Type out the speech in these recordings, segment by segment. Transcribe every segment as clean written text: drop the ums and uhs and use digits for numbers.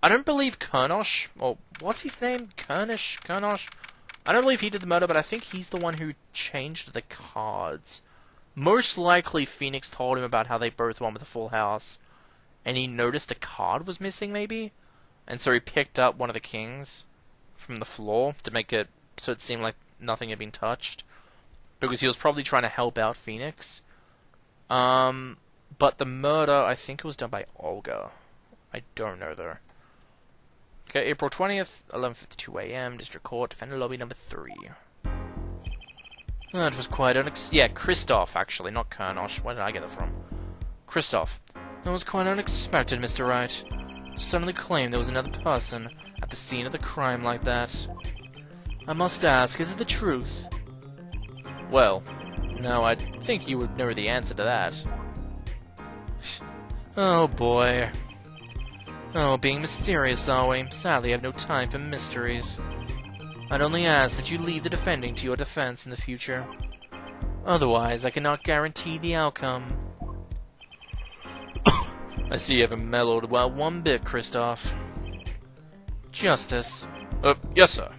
I don't believe Kernosh, or what's his name? Kernosh? I don't believe he did the murder, but I think he's the one who changed the cards. Most likely Phoenix told him about how they both won with a full house, and he noticed a card was missing, maybe? And so he picked up one of the kings from the floor to make it so it seemed like nothing had been touched, because he was probably trying to help out Phoenix. But the murder, I think it was done by Olga. I don't know, though. Okay, April 20th, 11:52 a.m., District Court, Defendant Lobby number 3. That was quite yeah, Christoph, actually, not Kernosh. Where did I get that from? Christoph. That was quite unexpected, Mr. Wright. To suddenly claim there was another person at the scene of the crime like that. I must ask, is it the truth? Well, no, I think you would know the answer to that. Oh, boy. Oh, being mysterious, are we? Sadly, I have no time for mysteries. I'd only ask that you leave the defending to your defense in the future. Otherwise, I cannot guarantee the outcome. I see you haven't mellowed well one bit, Christoph. Justice. Yes, sir.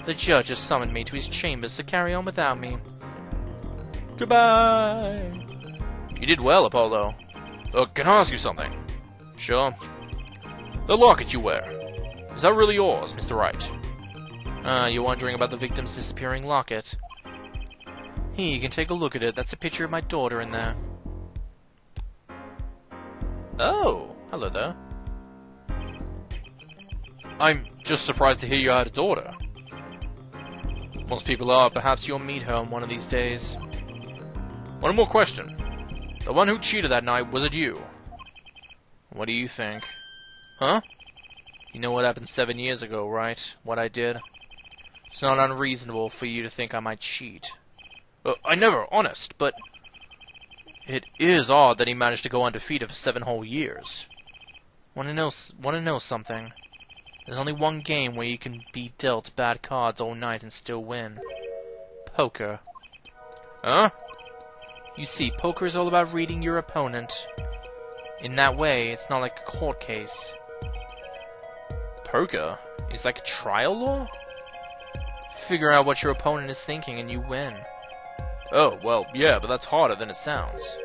The judge has summoned me to his chambers to carry on without me. Goodbye! You did well, Apollo. Can I ask you something? Sure. The locket you wear. Is that really yours, Mr. Wright? You're wondering about the victim's disappearing locket? Here, you can take a look at it. That's a picture of my daughter in there. Oh, hello there. I'm just surprised to hear you had a daughter. Most people are. Perhaps you'll meet her on one of these days. One more question. The one who cheated that night, was it you? What do you think? Huh? You know what happened 7 years ago, right? What I did? It's not unreasonable for you to think I might cheat. I never, honest, but... It is odd that he managed to go undefeated for 7 whole years. Wanna know something? There's only one game where you can be dealt bad cards all night and still win. Poker. Huh? You see, poker is all about reading your opponent. In that way, it's not like a court case. Poker is like a trial law? Figure out what your opponent is thinking and you win. Oh, well, yeah, but that's harder than it sounds.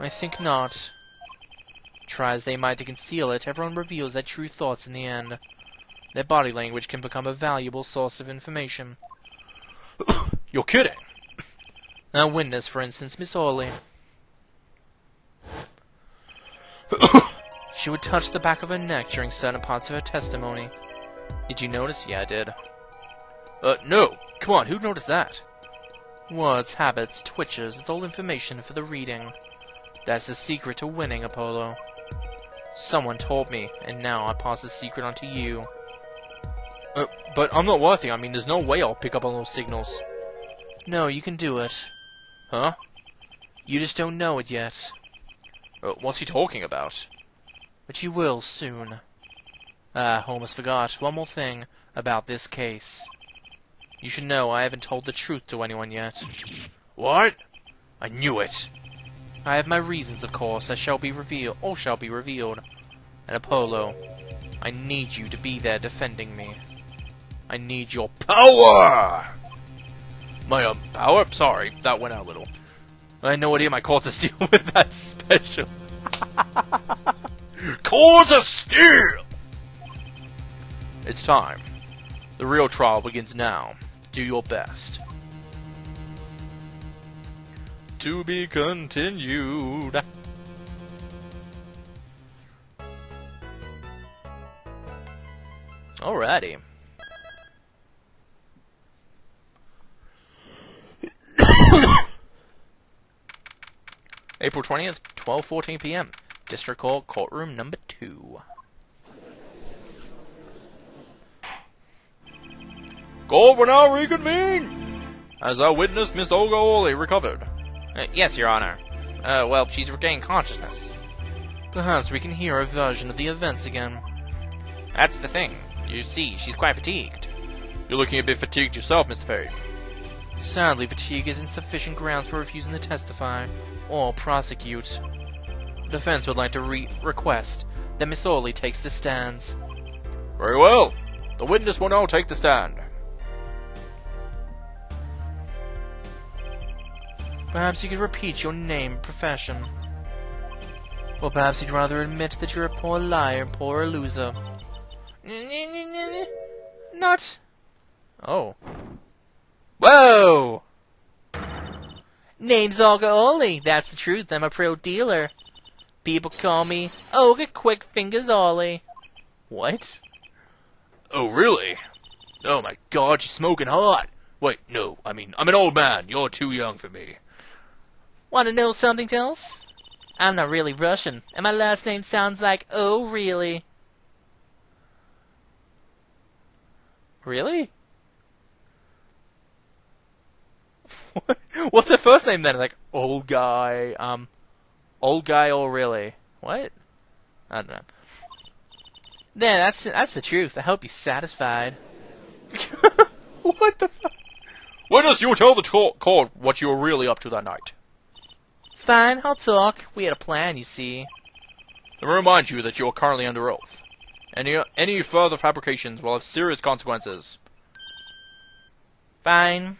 I think not. Try as they might to conceal it, everyone reveals their true thoughts in the end. Their body language can become a valuable source of information. You're kidding! A witness, for instance, Miss Orley. She would touch the back of her neck during certain parts of her testimony. Did you notice? Yeah, I did. No. Come on, who noticed that? Words, habits, twitches, it's all information for the reading. That's the secret to winning, Apollo. Someone told me, and now I pass the secret on to you. But I'm not worthy. I mean, there's no way I'll pick up on those signals. No, you can do it. Huh? You just don't know it yet. What's he talking about? But you will, soon. Almost forgot. One more thing about this case. You should know I haven't told the truth to anyone yet. What? I knew it. I have my reasons, of course, all shall be revealed. And Apollo, I need you to be there defending me. I need your power! My, power? Sorry, that went out a little. I had no idea my courts of steel with that special. Cords of steel! It's time. The real trial begins now. Do your best. To be continued. Alrighty. April 20th, 12:14 p.m. District Court, courtroom number 2. Court will now reconvene! Has our witness, Miss Olga Orley, recovered? Yes, Your Honor. Well, she's regained consciousness. Perhaps we can hear a version of the events again. That's the thing. You see, she's quite fatigued. You're looking a bit fatigued yourself, Mr. Perry. Sadly, fatigue isn't sufficient grounds for refusing to testify or prosecute. The defense would like to request Then Miss Orley takes the stands. Very well. The witness will now take the stand. Perhaps you could repeat your name and profession. Or perhaps you'd rather admit that you're a poor liar, poor loser. Not. Oh. Whoa! Name's Olga Ollie. That's the truth. I'm a pro dealer. People call me Olga Quick Fingers Ollie. What? Oh, really? Oh my god, you're smoking hot. Wait, no, I'm an old man. You're too young for me. Want to know something else? I'm not really Russian, and my last name sounds like oh really. Really? What's her first name then? Like old guy, oh really? What? I don't know. Yeah, that's the truth. I hope you're satisfied. What the fuck? Witness, you will tell the court what you were really up to that night. Fine, I'll talk. We had a plan, you see. Let me remind you that you are currently under oath. Any further fabrications will have serious consequences. Fine.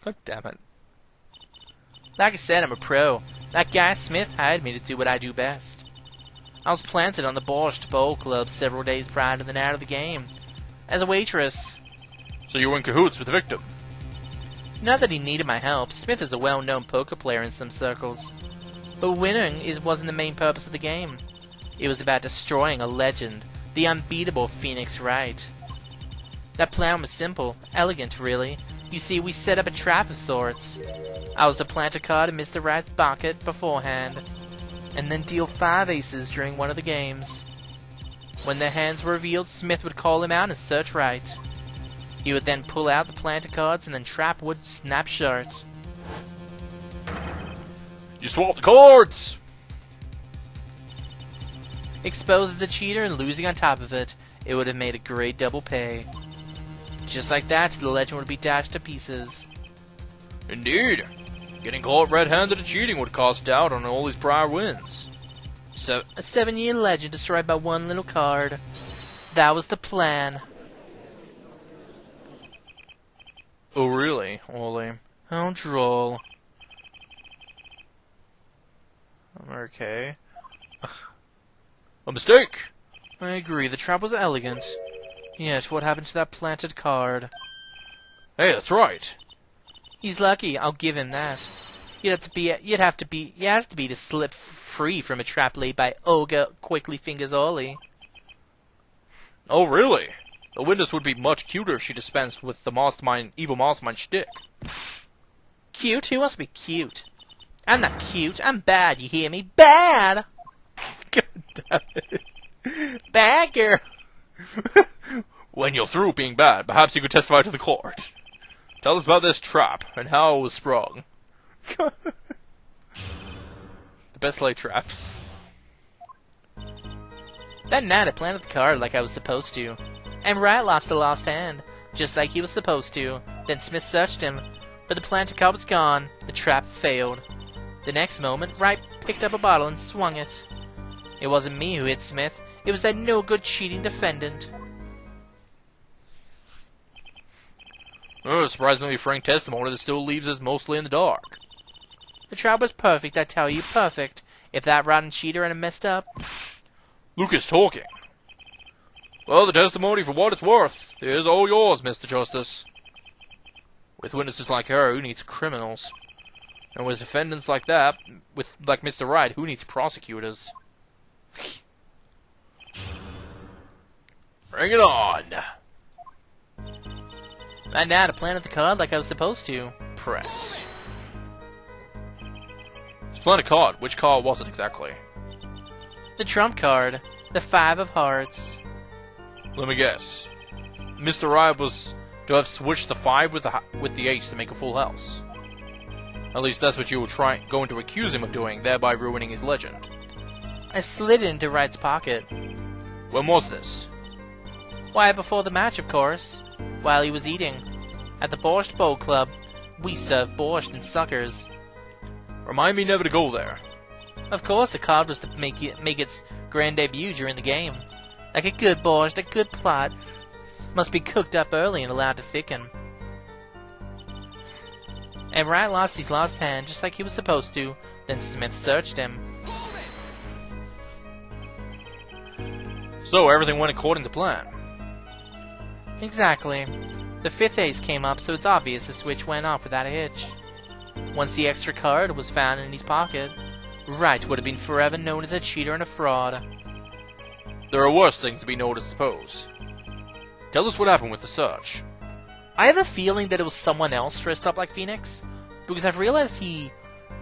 God damn it. Like I said, I'm a pro. That guy Smith hired me to do what I do best. I was planted on the Borscht Bowl Club several days prior to the night of the game. As a waitress. So you were in cahoots with the victim? Not that he needed my help. Smith is a well-known poker player in some circles. But winning wasn't the main purpose of the game. It was about destroying a legend, the unbeatable Phoenix Wright. That plan was simple, elegant really. You see, we set up a trap of sorts. I was to plant a card in Mr. Wright's pocket beforehand, and then deal 5 aces during one of the games. When their hands were revealed, Smith would call him out and search Wright. He would then pull out the planted cards, and then trap would snap shut. You swapped the cards! Exposed as a cheater and losing on top of it, it would have made a great double pay. Just like that, the legend would be dashed to pieces. Indeed. Getting caught red-handed and cheating would cast doubt on all his prior wins. So, a 7-year legend destroyed by one little card. That was the plan. Oh, really, Ollie? How droll. Okay. A mistake! I agree, the trap was elegant. Yet, what happened to that planted card? Hey, that's right. He's lucky, I'll give him that. You'd have to be to slip free from a trap laid by Olga Quickly Fingers Ollie. Oh, really? The witness would be much cuter if she dispensed with the evil mastermind shtick. Cute? Who wants to be cute? I'm not cute, I'm bad, you hear me? Bad! God damn it. Bad girl! When you're through being bad, perhaps you could testify to the court. Tell us about this trap, and how it was sprung. The best laid traps. That night I planted the card like I was supposed to. And Wright lost a lost hand, just like he was supposed to. Then Smith searched him, but the planted card was gone. The trap failed. The next moment, Wright picked up a bottle and swung it. It wasn't me who hit Smith. It was that no-good cheating defendant. Oh, surprisingly frank testimony that still leaves us mostly in the dark. The trap was perfect, I tell you, perfect. If that rotten cheater hadn't messed up. Lucas talking. Well, the testimony, for what it's worth, is all yours, Mr. Justice. With witnesses like her, who needs criminals? And with defendants like that, like Mr. Wright, who needs prosecutors? Bring it on! That night I planted the card like I was supposed to. Press. Splendid card. Which card was it exactly? The trump card. The 5 of hearts. Let me guess. Mr. Wright was to have switched the 5 with the ace to make a full house. At least that's what you were going to accuse him of doing, thereby ruining his legend. I slid it into Wright's pocket. When was this? Why, before the match, of course. While he was eating. At the Borscht Bowl Club. We serve borscht and suckers. Remind me never to go there. Of course, the card was to make its grand debut during the game. Like a good borscht, a good plot must be cooked up early and allowed to thicken. And Wright lost his last hand just like he was supposed to, then Smith searched him. So everything went according to plan. Exactly. The fifth ace came up, so it's obvious the switch went off without a hitch. Once the extra card was found in his pocket, Wright would have been forever known as a cheater and a fraud. There are worse things to be known, I suppose. Tell us what happened with the search. I have a feeling that it was someone else dressed up like Phoenix, because I've realized he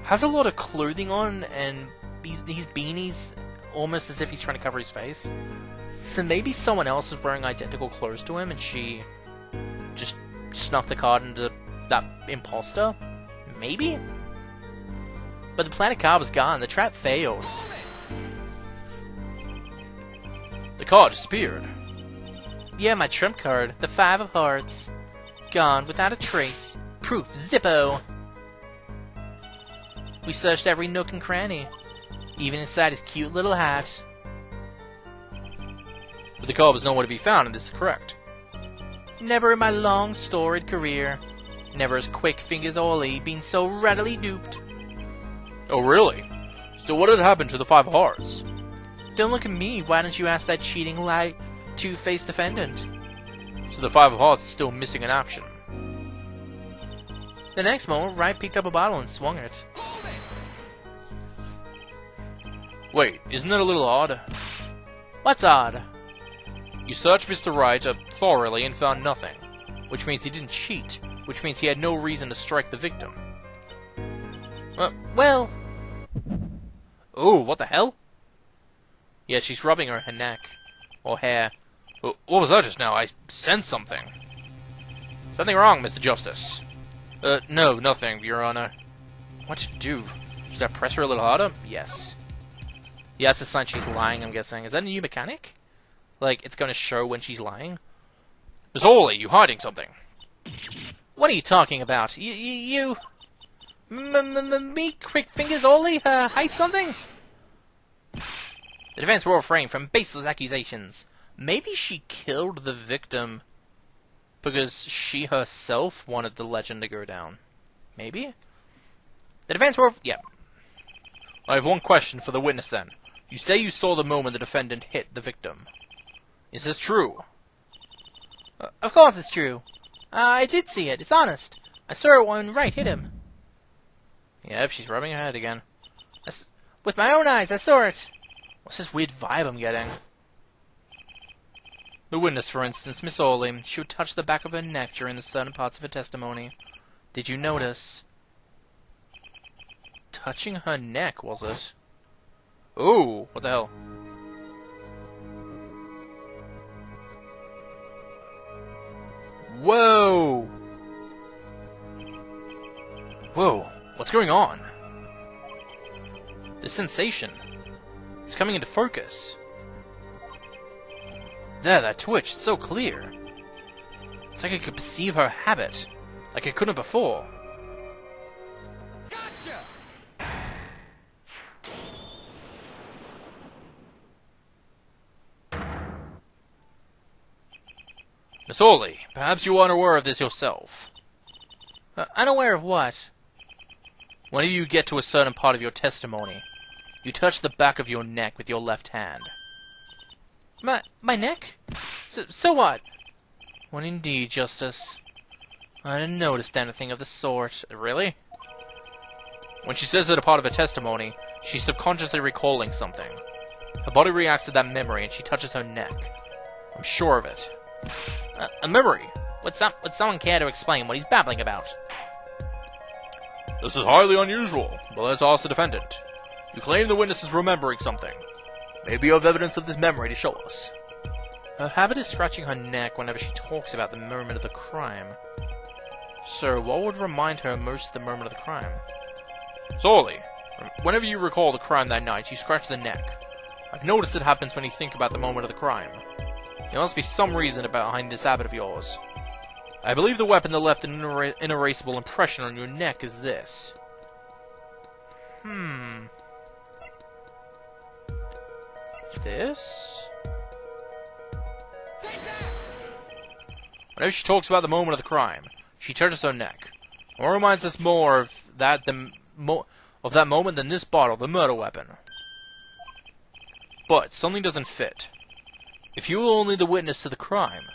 has a lot of clothing on, and these beanies, almost as if he's trying to cover his face. So maybe someone else was wearing identical clothes to him, and she just snuck the card into that imposter? Maybe? But the planet card was gone, the trap failed. The card disappeared. Yeah, my trump card, the 5 of hearts. Gone without a trace. Proof Zippo! We searched every nook and cranny, even inside his cute little hat. But the card was nowhere to be found, and this is correct. Never in my long, storied career, never has Quick Fingers Ollie been so readily duped. Oh, really? So what had happened to the 5 of hearts? Don't look at me, why don't you ask that cheating two-faced defendant? So the 5 of hearts is still missing in action. The next moment, Wright picked up a bottle and swung it. Wait, isn't that a little odd? What's odd? You searched Mr. Wright thoroughly and found nothing, which means he didn't cheat, which means he had no reason to strike the victim. Well... Oh, what the hell? Yeah, she's rubbing her neck. Or hair. What was that just now? I sensed something. Something wrong, Mr. Justice. No, nothing, Your Honor. What'd you do? Should I press her a little harder? Yes. Yeah, that's a sign she's lying, I'm guessing. Is that a new mechanic? Like, it's going to show when she's lying? Miss Orley, you hiding something? What are you talking about? You... Me, Quick Fingers Orley, hide something? The defense will refrain from baseless accusations. Maybe she killed the victim because she herself wanted the legend to go down. Maybe? The defense will... Yeah. I have one question for the witness, then. You say you saw the moment the defendant hit the victim. Is this true? Of course it's true. I did see it. It's honest. I saw it when Wright hit him. Yeah, if she's rubbing her head again. With my own eyes, I saw it. What's this weird vibe I'm getting? The witness, for instance, Miss Orley, she would touch the back of her neck during the certain parts of her testimony. Did you notice? Touching her neck, was it? Ooh, what the hell? Whoa! Whoa, what's going on? This sensation. It's coming into focus. There, that twitch, it's so clear. It's like I could perceive her habit, like I couldn't before. Gotcha! Miss Orley, perhaps you are unaware of this yourself. Unaware of what? Whenever you get to a certain part of your testimony, you touch the back of your neck with your left hand. My neck? So what? What indeed, Justice? I didn't notice anything of the sort. Really? When she says that a part of her testimony, she's subconsciously recalling something. Her body reacts to that memory and she touches her neck. I'm sure of it. A memory? Would someone care to explain what he's babbling about? This is highly unusual, but let's ask the defendant. You claim the witness is remembering something. Maybe you have evidence of this memory to show us. Her habit is scratching her neck whenever she talks about the moment of the crime. So, what would remind her most of the moment of the crime? Sorely, whenever you recall the crime that night, you scratch the neck. I've noticed it happens when you think about the moment of the crime. There must be some reason behind this habit of yours. I believe the weapon that left an inerasable impression on your neck is this. this? Whenever she talks about the moment of the crime, she touches her neck. Or reminds us more of that moment than this bottle, the murder weapon. But something doesn't fit. If you were only the witness to the crime,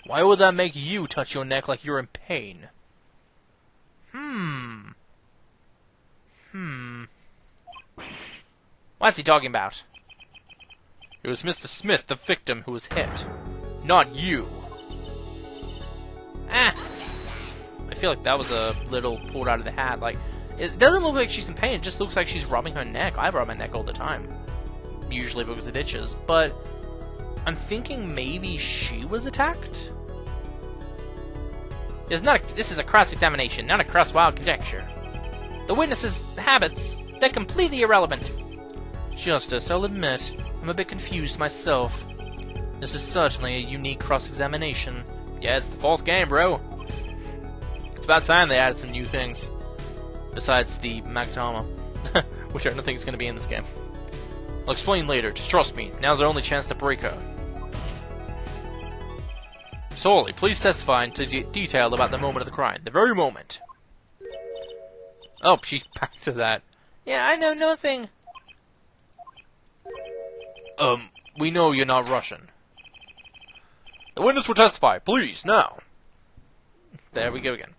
why would that make you touch your neck like you're in pain? What's he talking about? It was Mr. Smith, the victim, who was hit. Not you. I feel like that was a little pulled out of the hat. Like, it doesn't look like she's in pain, it just looks like she's rubbing her neck. I rub my neck all the time. Usually because it itches. But I'm thinking maybe she was attacked? This is a cross-examination, not a cross-wild conjecture. The witness's habits, they're completely irrelevant. Justice, I'll admit, I'm a bit confused myself. This is certainly a unique cross-examination. Yeah, it's the fourth game, bro. It's about time they added some new things. Besides the Magdama, which I don't think is going to be in this game. I'll explain later, just trust me, now's our only chance to break her. Sorley, please testify into detail about the moment of the crime. The very moment. Oh, she's back to that. Yeah, I know nothing. We know you're not Russian. The witness will testify, please, now. There we go again.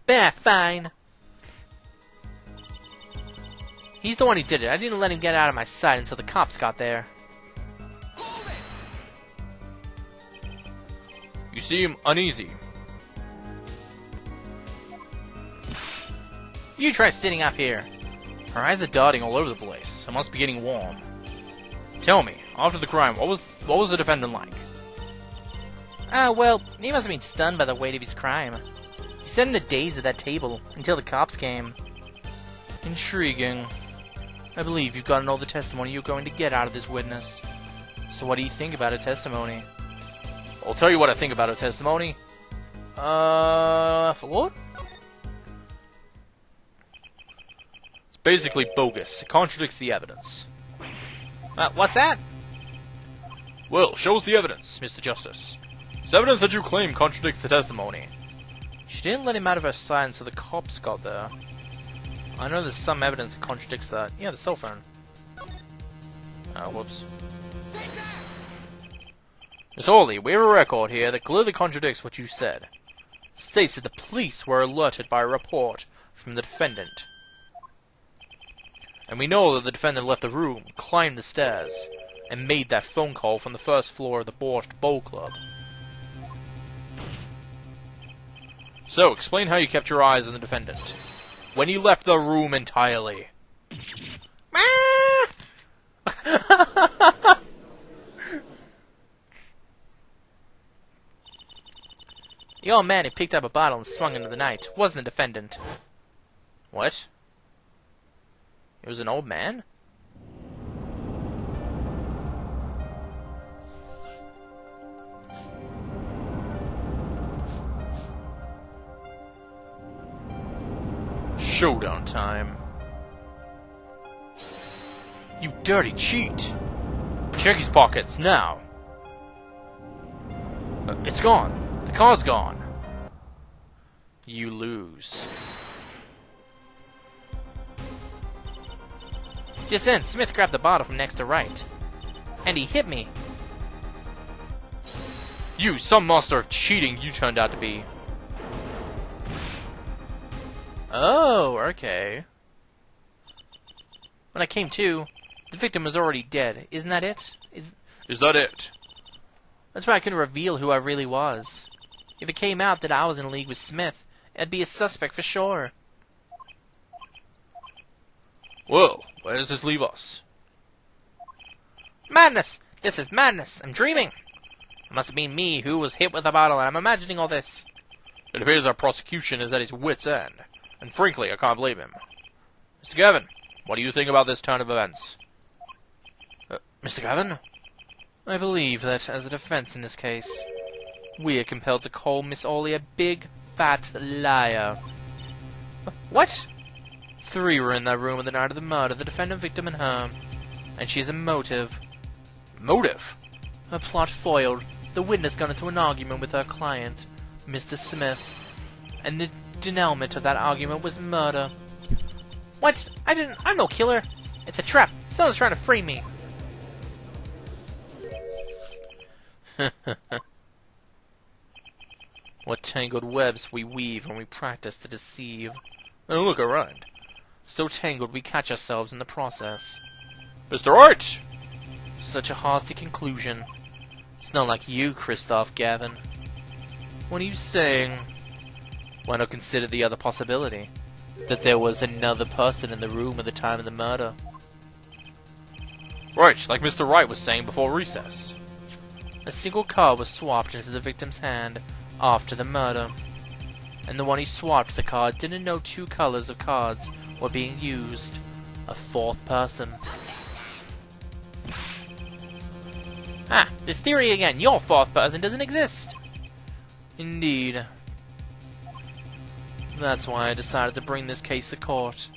Bah, fine. He's the one who did it. I didn't let him get out of my sight until the cops got there. You seem uneasy. You try sitting up here. Her eyes are darting all over the place. I must be getting warm. Tell me, after the crime, what was the defendant like? Well, he must have been stunned by the weight of his crime. He sat in a daze at that table until the cops came. Intriguing. I believe you've gotten all the testimony you're going to get out of this witness. So what do you think about her testimony? I'll tell you what I think about her testimony. For what? It's basically bogus. It contradicts the evidence. What's that? Well, show us the evidence, Mr. Justice. It's evidence that you claim contradicts the testimony. She didn't let him out of her sight until the cops got there. I know there's some evidence that contradicts that. Yeah, the cell phone. Oh, whoops. Miss Hawley, we have a record here that clearly contradicts what you said. It states that the police were alerted by a report from the defendant. And we know that the defendant left the room, climbed the stairs, and made that phone call from the first floor of the Borscht Bowl Club. So, explain how you kept your eyes on the defendant. When he left the room entirely. The old man who picked up a bottle and swung into the night wasn't the defendant. What? It was an old man? Showdown time. You dirty cheat! Check his pockets, now! It's gone! The car's gone! You lose. Just then, Smith grabbed the bottle from next to Wright. And he hit me. You, some master of cheating you turned out to be. Oh, okay. When I came to, the victim was already dead. Isn't that it? Is that it? That's why I couldn't reveal who I really was. If it came out that I was in league with Smith, I'd be a suspect for sure. Well, where does this leave us? Madness! This is madness! I'm dreaming! It must have been me who was hit with a bottle, and I'm imagining all this. It appears our prosecution is at its wit's end, and frankly, I can't believe him. Mr. Gavin, what do you think about this turn of events? Mr. Gavin? I believe that, as a defense in this case, we are compelled to call Miss Hawley a big, fat liar. What? 3 were in that room on the night of the murder, the defendant, victim, and her. And she has a motive. Motive? Her plot foiled. The witness got into an argument with her client, Mr. Smith. And the denouement of that argument was murder. What? I'm no killer. It's a trap. Someone's trying to frame me. What tangled webs we weave when we practice to deceive. And look around. So tangled we catch ourselves in the process. Mr. Wright! Such a hasty conclusion. It's not like you, Christoph Gavin. What are you saying? Why not consider the other possibility? That there was another person in the room at the time of the murder. Right, like Mr. Wright was saying before recess. A single card was swapped into the victim's hand after the murder. And the one he swapped the card didn't know two colors of cards were being used. A fourth person. Ah, this theory again. Your fourth person doesn't exist. Indeed. That's why I decided to bring this case to court.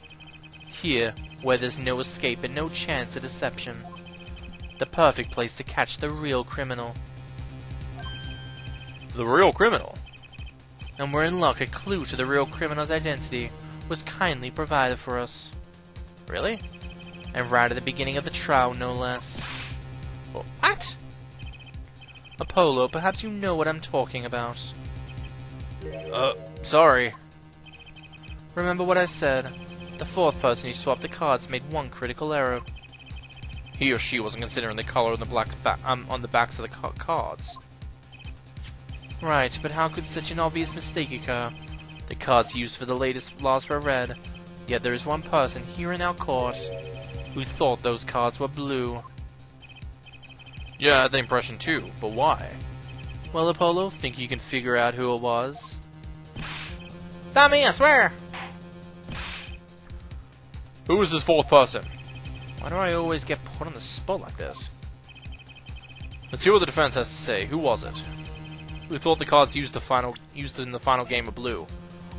Here, where there's no escape and no chance of deception. The perfect place to catch the real criminal. The real criminal? And we're in luck a clue to the real criminal's identity was kindly provided for us. Really? And right at the beginning of the trial, no less. What? Apollo, perhaps you know what I'm talking about. Sorry. Remember what I said. The fourth person who swapped the cards made one critical error. He or she wasn't considering the color on the backs of the cards. Right, but how could such an obvious mistake occur? The cards used for the latest laws were red, yet there is one person here in our court who thought those cards were blue. Yeah, I had the impression too, but why? Well, Apollo, think you can figure out who it was? Stop me, I swear! Who is this fourth person? Why do I always get put on the spot like this? Let's hear what the defense has to say. Who was it? Who thought the cards used in the final game of blue?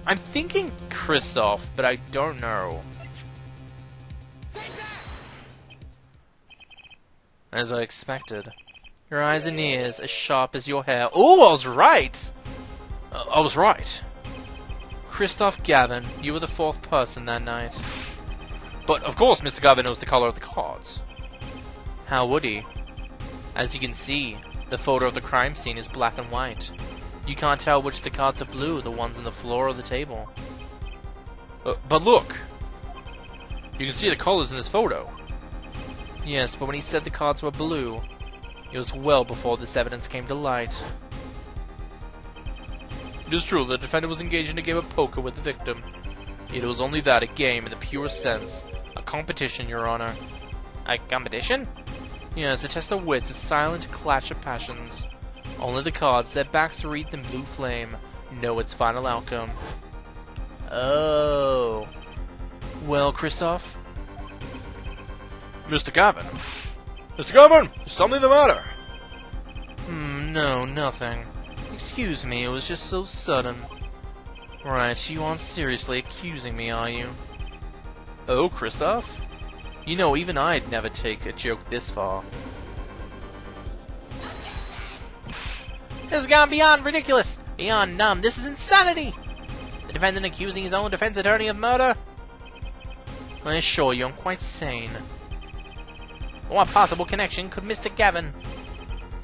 I'm thinking Christoph, but I don't know. As I expected. Your eyes and ears as sharp as your hair. Oh, I was right! I was right. Christoph Gavin, you were the fourth person that night. But, of course, Mr. Gavin knows the color of the cards. How would he? As you can see, the photo of the crime scene is black and white. You can't tell which of the cards are blue, the ones on the floor or the table. But look! You can see the colors in this photo. Yes, but when he said the cards were blue, it was well before this evidence came to light. It is true, the defendant was engaged in a game of poker with the victim. Yet it was only that, a game in the purest sense. A competition, Your Honor. A competition? Yes, a test of wits, a silent clash of passions. Only the cards, their backs wreathed in blue flame, know its final outcome. Oh. Well, Christoph? Mr. Gavin? Mr. Gavin! Is something the matter? No, nothing. Excuse me, it was just so sudden. Right, you aren't seriously accusing me, are you? Oh, Christoph? You know, even I'd never take a joke this far. This has gone beyond ridiculous! Beyond numb! This is insanity! The defendant accusing his own defense attorney of murder? I assure you, I'm quite sane. What possible connection could Mr. Gavin?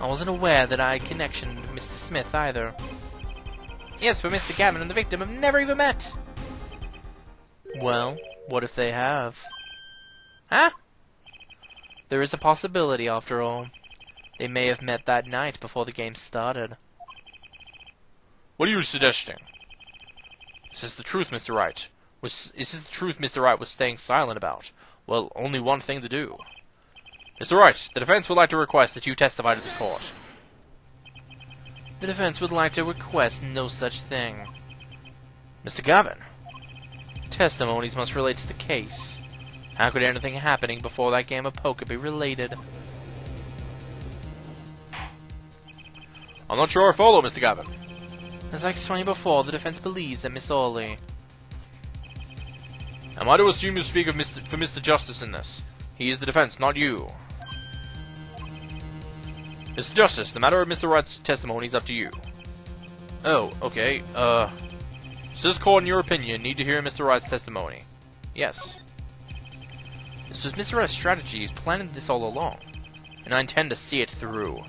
I wasn't aware that I had connection with Mr. Smith, either. Yes, but Mr. Gavin and the victim have never even met. Well, what if they have? Huh? There is a possibility, after all. They may have met that night before the game started. What are you suggesting? Is this the truth, Mr. Wright? Is this the truth Mr. Wright was staying silent about? Well, only one thing to do. Mr. Wright, the defense would like to request that you testify to this court. The defense would like to request no such thing. Mr. Gavin. Testimonies must relate to the case. How could anything happening before that game of poker be related? I'm not sure I follow, Mr. Gavin. As I explained before, the defense believes that Miss Orley... Am I to assume you speak for Mr. Justice in this? He is the defense, not you. Mr. Justice, the matter of Mr. Wright's testimony is up to you. Oh, okay, does this court, in your opinion, need to hear Mr. Wright's testimony? Yes. This was Mr. Wright's strategy. He's planning this all along, and I intend to see it through.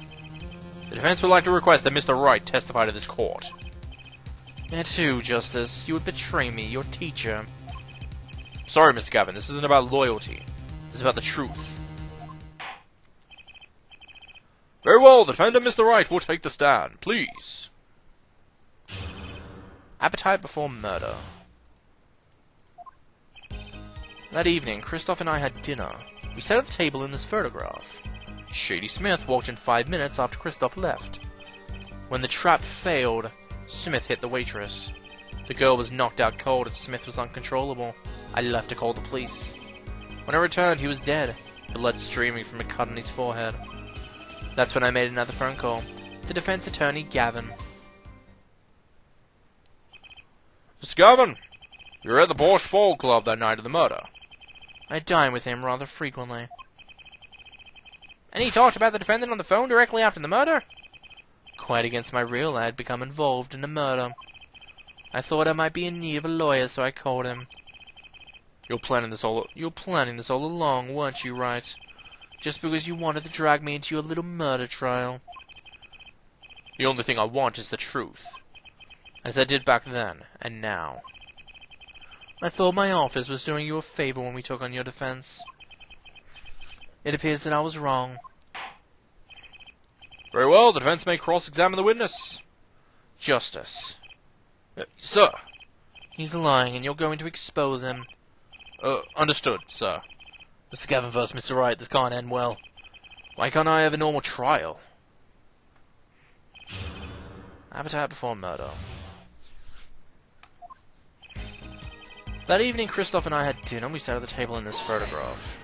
The defense would like to request that Mr. Wright testify to this court. Me too, Justice. You would betray me, your teacher. Sorry, Mr. Gavin, this isn't about loyalty. This is about the truth. Very well, the defendant, Mr. Wright, will take the stand. Please. Appetite before murder. That evening, Christoph and I had dinner. We sat at the table in this photograph. Shady Smith walked in 5 minutes after Christoph left. When the trap failed, Smith hit the waitress. The girl was knocked out cold and Smith was uncontrollable. I left to call the police. When I returned, he was dead, blood streaming from a cut on his forehead. That's when I made another phone call to defense attorney Gavin. Mr. Gavin, you were at the Borscht Ball Club that night of the murder. I dine with him rather frequently. And he talked about the defendant on the phone directly after the murder? Quite against my will, I had become involved in a murder. I thought I might be in need of a lawyer, so I called him. You're planning this all along, weren't you, Wright? Just because you wanted to drag me into your little murder trial. The only thing I want is the truth. As I did back then, and now. I thought my office was doing you a favor when we took on your defense. It appears that I was wrong. Very well, the defense may cross-examine the witness. Justice. Sir. He's lying, and you're going to expose him. Understood, sir. Mr. Gavin versus Mr. Wright, this can't end well. Why can't I have a normal trial? Appetite before murder. That evening, Christoph and I had dinner. We sat at the table in this photograph.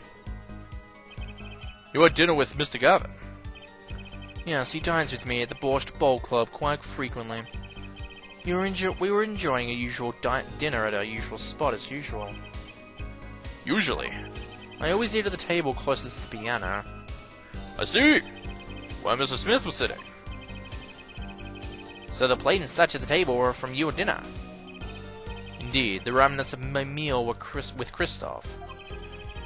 You had dinner with Mr. Gavin? Yes, he dines with me at the Borscht Ball Club quite frequently. We were enjoying a usual dinner at our usual spot as usual. Usually? I always eat at the table closest to the piano. I see. Where Mr. Smith was sitting. So the plate and such at the table were from your dinner? Indeed, the remnants of my meal were with Christoph.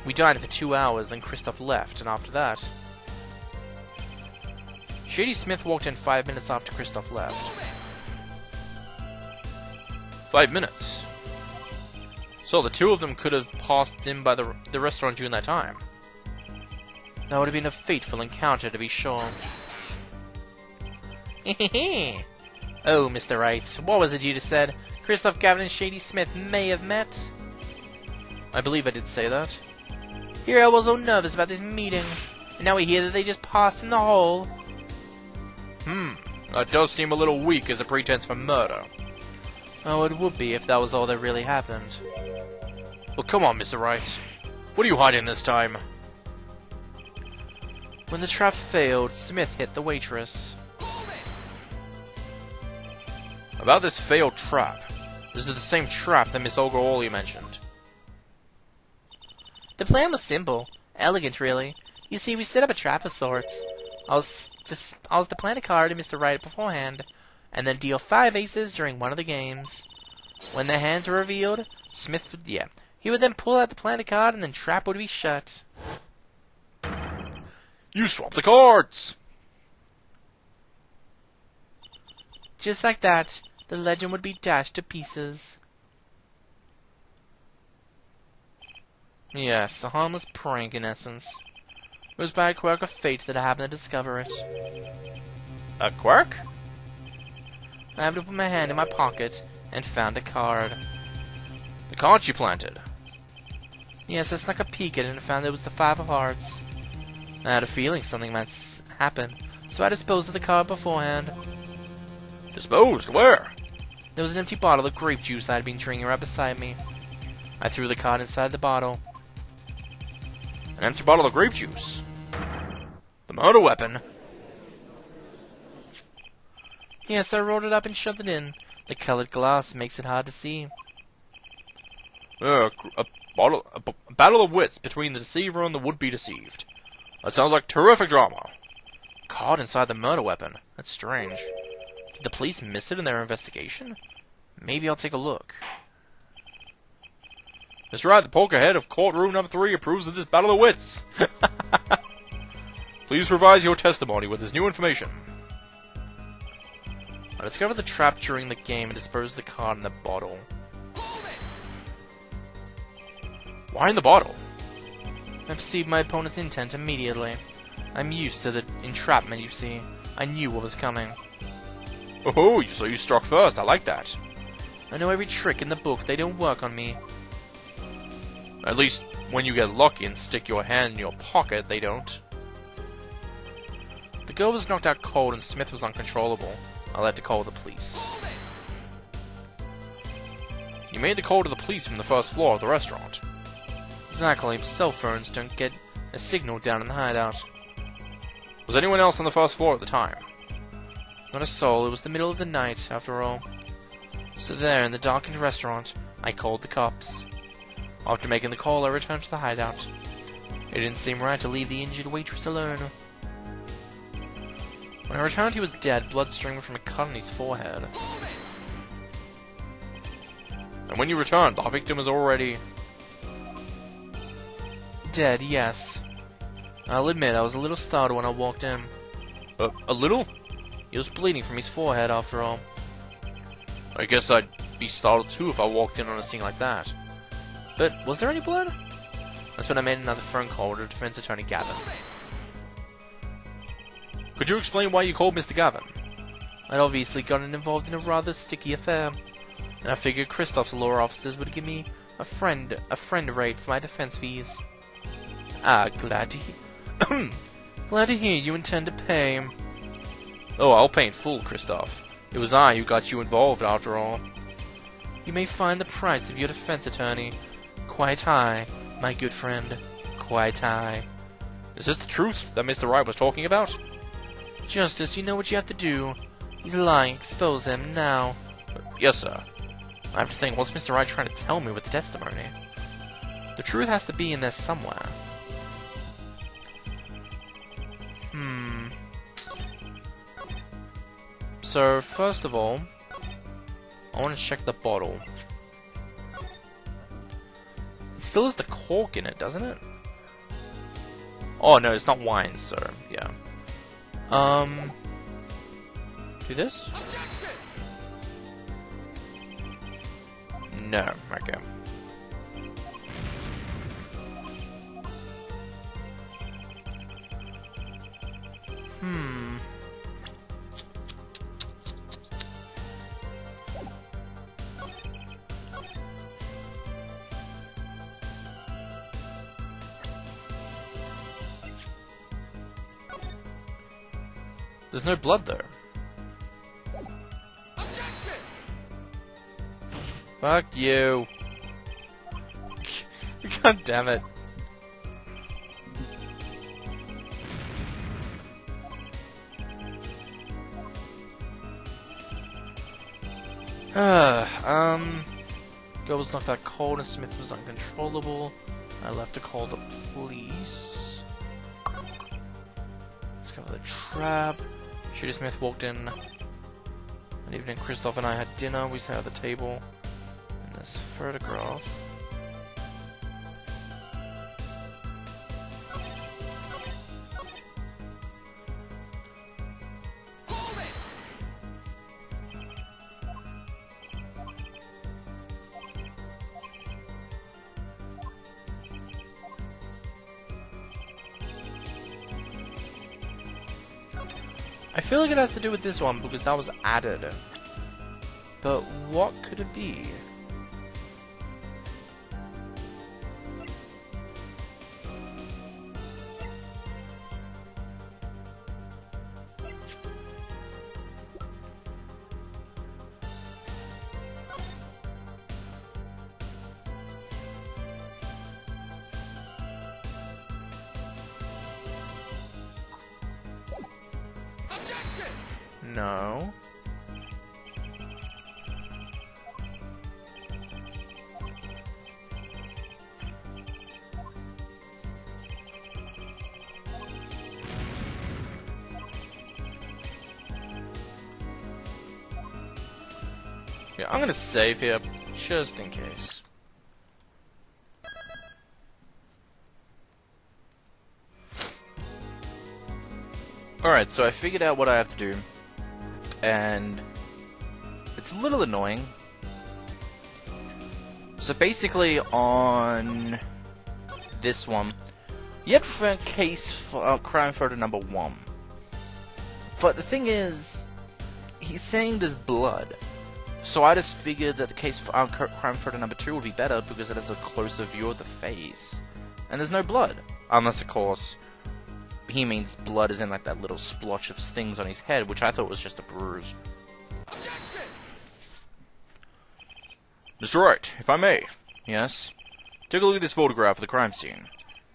We dined for 2 hours, then Christoph left, and after that... Shady Smith walked in 5 minutes after Christoph left. 5 minutes? So the two of them could have passed in by the restaurant during that time. That would have been a fateful encounter, to be sure. Hehehe! Oh, Mr. Wright, what was it you just said? Christoph Gavin and Shady Smith may have met? I believe I did say that. Here I was all nervous about this meeting, and now we hear that they just passed in the hall. That does seem a little weak as a pretense for murder. Oh, it would be if that was all that really happened. Well, come on, Mr. Wright. What are you hiding this time? When the trap failed, Smith hit the waitress. About this failed trap. This is the same trap that Miss Olga Orley mentioned. The plan was simple. Elegant, really. You see, we set up a trap of sorts. I was to plant a card to Mr. Wright beforehand, and then deal 5 aces during one of the games. When their hands were revealed, Smith would, he would then pull out the planted card, and then trap would be shut. You swapped the cards! Just like that, the legend would be dashed to pieces. Yes, a harmless prank in essence. It was by a quirk of fate that I happened to discover it. A quirk? I happened to put my hand in my pocket and found a card. The card you planted? Yes, I snuck a peek at it and found it was the 5 of hearts. I had a feeling something might happen, so I disposed of the card beforehand. Disposed? Where? There was an empty bottle of grape juice I had been drinking right beside me. I threw the card inside the bottle. An empty bottle of grape juice? The murder weapon? Yes, I rolled it up and shoved it in. The colored glass makes it hard to see. The A battle of wits between the deceiver and the would-be deceived. That sounds like terrific drama. Caught inside the murder weapon. That's strange. Did the police miss it in their investigation? Maybe I'll take a look. Mr. Wright, the poker head of courtroom number 3 approves of this battle of wits. Please revise your testimony with this new information. I discovered the trap during the game and disposed the card in the bottle. Why in the bottle? I perceived my opponent's intent immediately. I'm used to the entrapment, you see. I knew what was coming. Oh, so you struck first. I like that. I know every trick in the book. They don't work on me. At least, when you get lucky and stick your hand in your pocket, they don't. The girl was knocked out cold and Smith was uncontrollable. I had to call the police. You made the call to the police from the first floor of the restaurant. Exactly. Cell phones don't get a signal down in the hideout. Was anyone else on the first floor at the time? Not a soul. It was the middle of the night, after all. So there, in the darkened restaurant, I called the cops. After making the call, I returned to the hideout. It didn't seem right to leave the injured waitress alone. When I returned, he was dead, blood streaming from a cut on his forehead. And when you returned, the victim was already... dead, yes. I'll admit, I was a little startled when I walked in. A little? He was bleeding from his forehead, after all. I guess I'd be startled too if I walked in on a scene like that. But, was there any blood? That's when I made another phone call to defense attorney Gavin. Could you explain why you called Mr. Gavin? I'd obviously gotten involved in a rather sticky affair, and I figured Kristoff's law officers would give me a friend rate for my defense fees. Ah, glad to hear you intend to pay. Oh, I'll pay in full, Kristoff. It was I who got you involved, after all. You may find the price of your defense attorney quite high, my good friend. Quite high. Is this the truth that Mr. Wright was talking about? Justice, you know what you have to do. He's lying. Expose him now. Yes, sir. I have to think, what's Mr. Wright trying to tell me with the testimony? The truth has to be in there somewhere. So, first of all, I want to check the bottle. It still has the cork in it, doesn't it? Oh, no, it's not wine, so, yeah. Do this? No, okay. There's no blood, though. Fuck you. God damn it. Girl was knocked out cold and Smith was uncontrollable. I left to call the police. Let's cover the trap. Shooter Smith walked in. That evening, Kristoff and I had dinner. We sat at the table. And this photograph. I feel like it has to do with this one because that was added. But what could it be? No. Yeah, I'm gonna save here, just in case. Alright, so I figured out what I have to do, and it's a little annoying. So basically, on this one, you have to find case crime photo number 1. But the thing is, he's saying there's blood. So I just figured that the case crime photo number 2 would be better because it has a closer view of the face. And there's no blood. Unless, of course, he means blood is in like that little splotch of things on his head, which I thought was just a bruise. Mr. Wright, if I may. Yes? Take a look at this photograph of the crime scene.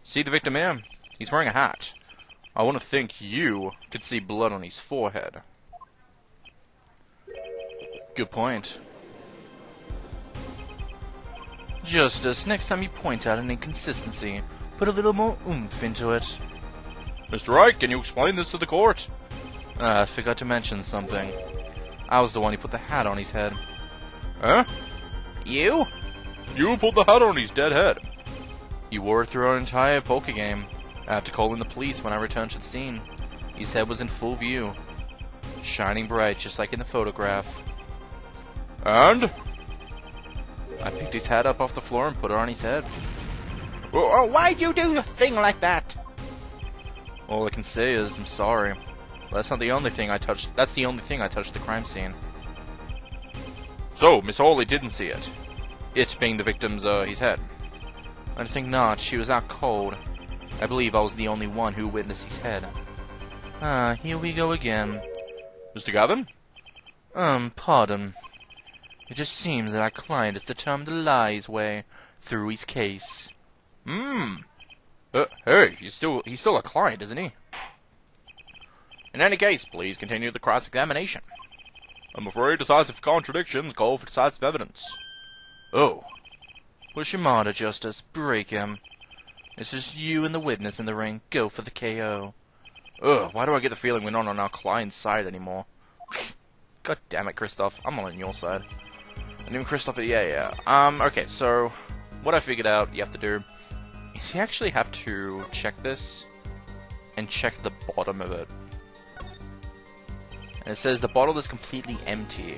See the victim here? He's wearing a hat. I want to think you could see blood on his forehead. Good point. Justice, next time you point out an inconsistency, put a little more oomph into it. Mr. Wright, can you explain this to the court? I forgot to mention something. I was the one who put the hat on his head. Huh? You? You put the hat on his dead head. You wore it through our entire poker game. I have to call in the police when I returned to the scene. His head was in full view. Shining bright, just like in the photograph. And? I picked his hat up off the floor and put it on his head. Oh, why'd you do a thing like that? All I can say is, I'm sorry. But that's not the only thing I touched. That's the only thing I touched the crime scene. So, Miss Hawley didn't see it. It being the victim's, his head. I think not. She was out cold. I believe I was the only one who witnessed his head. Ah, here we go again. Mr. Gavin? Pardon. It just seems that our client is determined to lie his way through his case. Hey, he's still a client, isn't he? In any case, please continue the cross-examination. I'm afraid decisive contradictions call for decisive evidence. Oh. Push him harder, Justice. Break him. It's just you and the witness in the ring. Go for the KO. Why do I get the feeling we're not on our client's side anymore? God damn it, Christoph. I'm on your side. And even Christoph, yeah. Okay, so what I figured out you have to do is you actually have to check this and check the bottom of it. And it says the bottle is completely empty.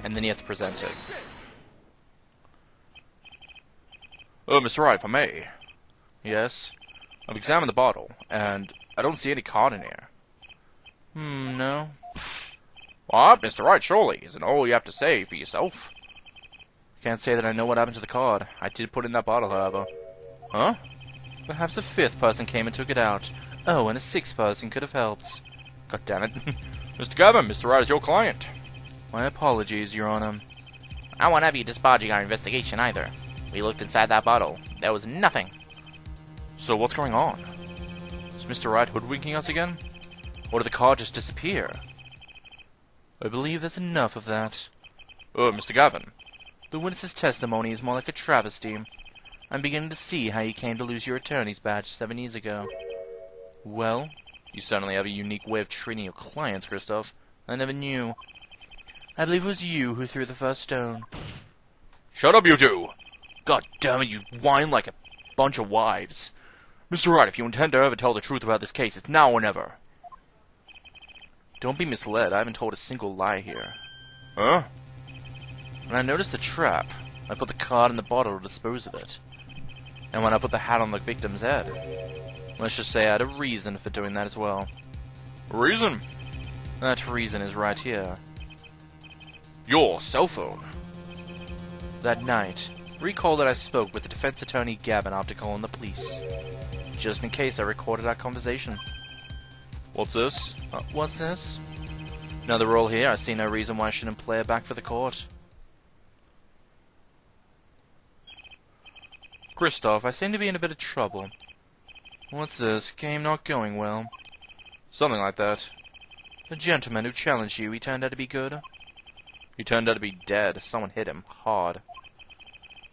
And then you have to present it. Mr. Wright, if I may. Yes? I've examined the bottle, and I don't see any card in here. No. What? Mr. Wright, surely. Isn't all you have to say for yourself? Can't say that I know what happened to the card. I did put in that bottle, however. Huh? Perhaps a 5th person came and took it out. Oh, and a 6th person could have helped. God damn it. Mr. Gavin, Mr. Wright is your client. My apologies, Your Honor. I won't have you disparaging our investigation either. We looked inside that bottle. There was nothing. So what's going on? Is Mr. Wright hoodwinking us again? Or did the card just disappear? I believe that's enough of that. Mr. Gavin. The witness's testimony is more like a travesty. I'm beginning to see how you came to lose your attorney's badge 7 years ago. Well, you certainly have a unique way of treating your clients, Christoph. I never knew. I believe it was you who threw the first stone. Shut up, you two! God damn it, you whine like a bunch of wives. Mr. Wright, if you intend to ever tell the truth about this case, it's now or never. Don't be misled, I haven't told a single lie here. Huh? When I noticed the trap, I put the card in the bottle to dispose of it. And when I put the hat on the victim's head, let's just say I had a reason for doing that as well. Reason? That reason is right here. Your cell phone. That night, recall that I spoke with the defense attorney Gavin after calling the police. Just in case I recorded our conversation. What's this? What's this? Now that we're all here, I see no reason why I shouldn't play it back for the court. Christoph, I seem to be in a bit of trouble. What's this? Game not going well. Something like that. The gentleman who challenged you, he turned out to be good? He turned out to be dead. Someone hit him hard.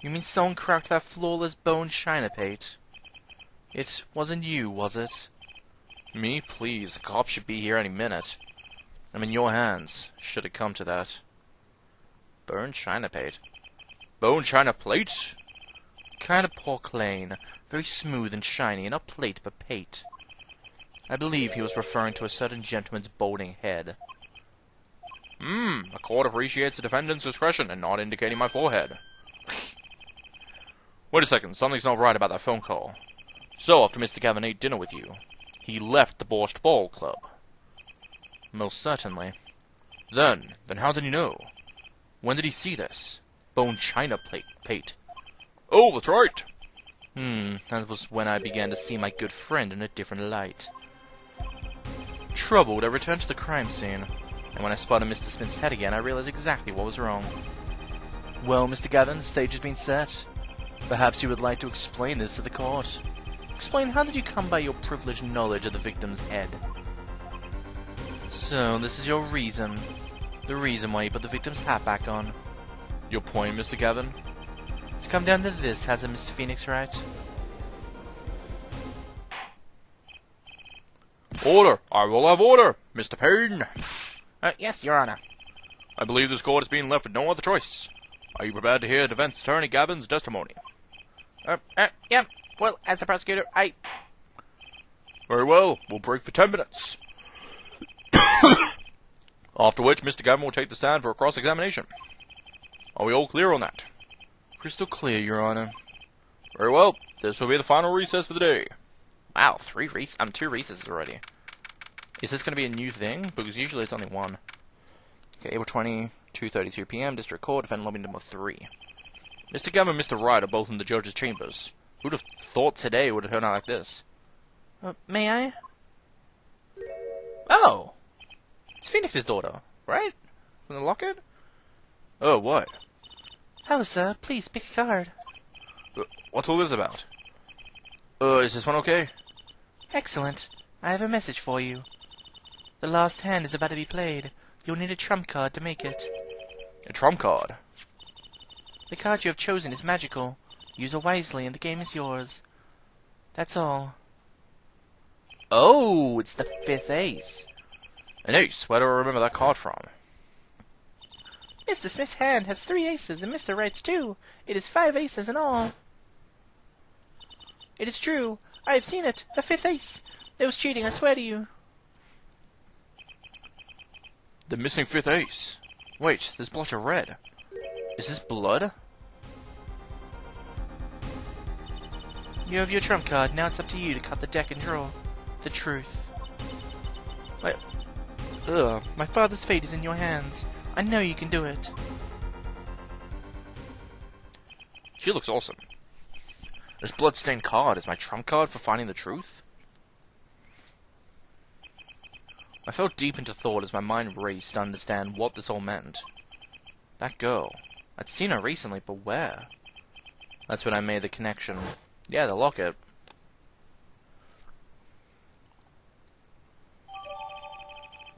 You mean someone cracked that flawless bone china plate? It wasn't you, was it? Me? Please. The cops should be here any minute. I'm in your hands, should it come to that. Bone china plate. Bone china plate? Kind of porcelain. Very smooth and shiny, and not plate but pate. I believe he was referring to a certain gentleman's balding head. The court appreciates the defendant's discretion in not indicating my forehead. Wait a second, something's not right about that phone call. So, after Mr. Gavin ate dinner with you, he left the Borscht Ball Club. Most certainly. Then how did he know? When did he see this? Bone china plate. Oh, that's right. That was when I began to see my good friend in a different light. Troubled, I returned to the crime scene, and when I spotted Mr. Smith's head again, I realized exactly what was wrong. Well, Mr. Gavin, the stage has been set. Perhaps you would like to explain this to the court. Explain how did you come by your privileged knowledge of the victim's head? So, this is your reason. The reason why you put the victim's hat back on. Your point, Mr. Gavin? It's come down to this, hasn't Mr. Phoenix, right? Order! I will have order! Mr. Payne! Yes, Your Honor. I believe this court is being left with no other choice. Are you prepared to hear defense attorney Gavin's testimony? Yeah. Well, as the prosecutor, Very well. We'll break for 10 minutes. After which, Mr. Gavin will take the stand for a cross-examination. Are we all clear on that? Crystal clear, Your Honor. Very well. This will be the final recess for the day. Wow, 2 recesses already. Is this going to be a new thing? Because usually it's only one. Okay, April 20, 2:32 p.m., District Court, defendant lobby number 3. Mr. Gavin and Mr. Wright are both in the judge's chambers. Who'd have thought today would have turned out like this? May I? Oh! It's Phoenix's daughter, right? From the locket? Oh, what? Hello, sir. Please, pick a card. What's all this about? Is this one okay? Excellent. I have a message for you. The last hand is about to be played. You'll need a trump card to make it. A trump card? The card you have chosen is magical. Use it wisely and the game is yours. That's all. Oh, it's the 5th ace. An ace? Where do I remember that card from? Mr. Smith's hand has 3 aces and Mr. Wright's 2. It is 5 aces in all. It is true. I have seen it. A 5th ace. It was cheating, I swear to you. The missing 5th ace. Wait, this blotch of red. Is this blood? You have your trump card. Now it's up to you to cut the deck and draw the truth. My father's fate is in your hands. I know you can do it. She looks awesome. This bloodstained card is my trump card for finding the truth? I fell deep into thought as my mind raced to understand what this all meant. That girl. I'd seen her recently, but where? That's when I made the connection. Yeah, the locket.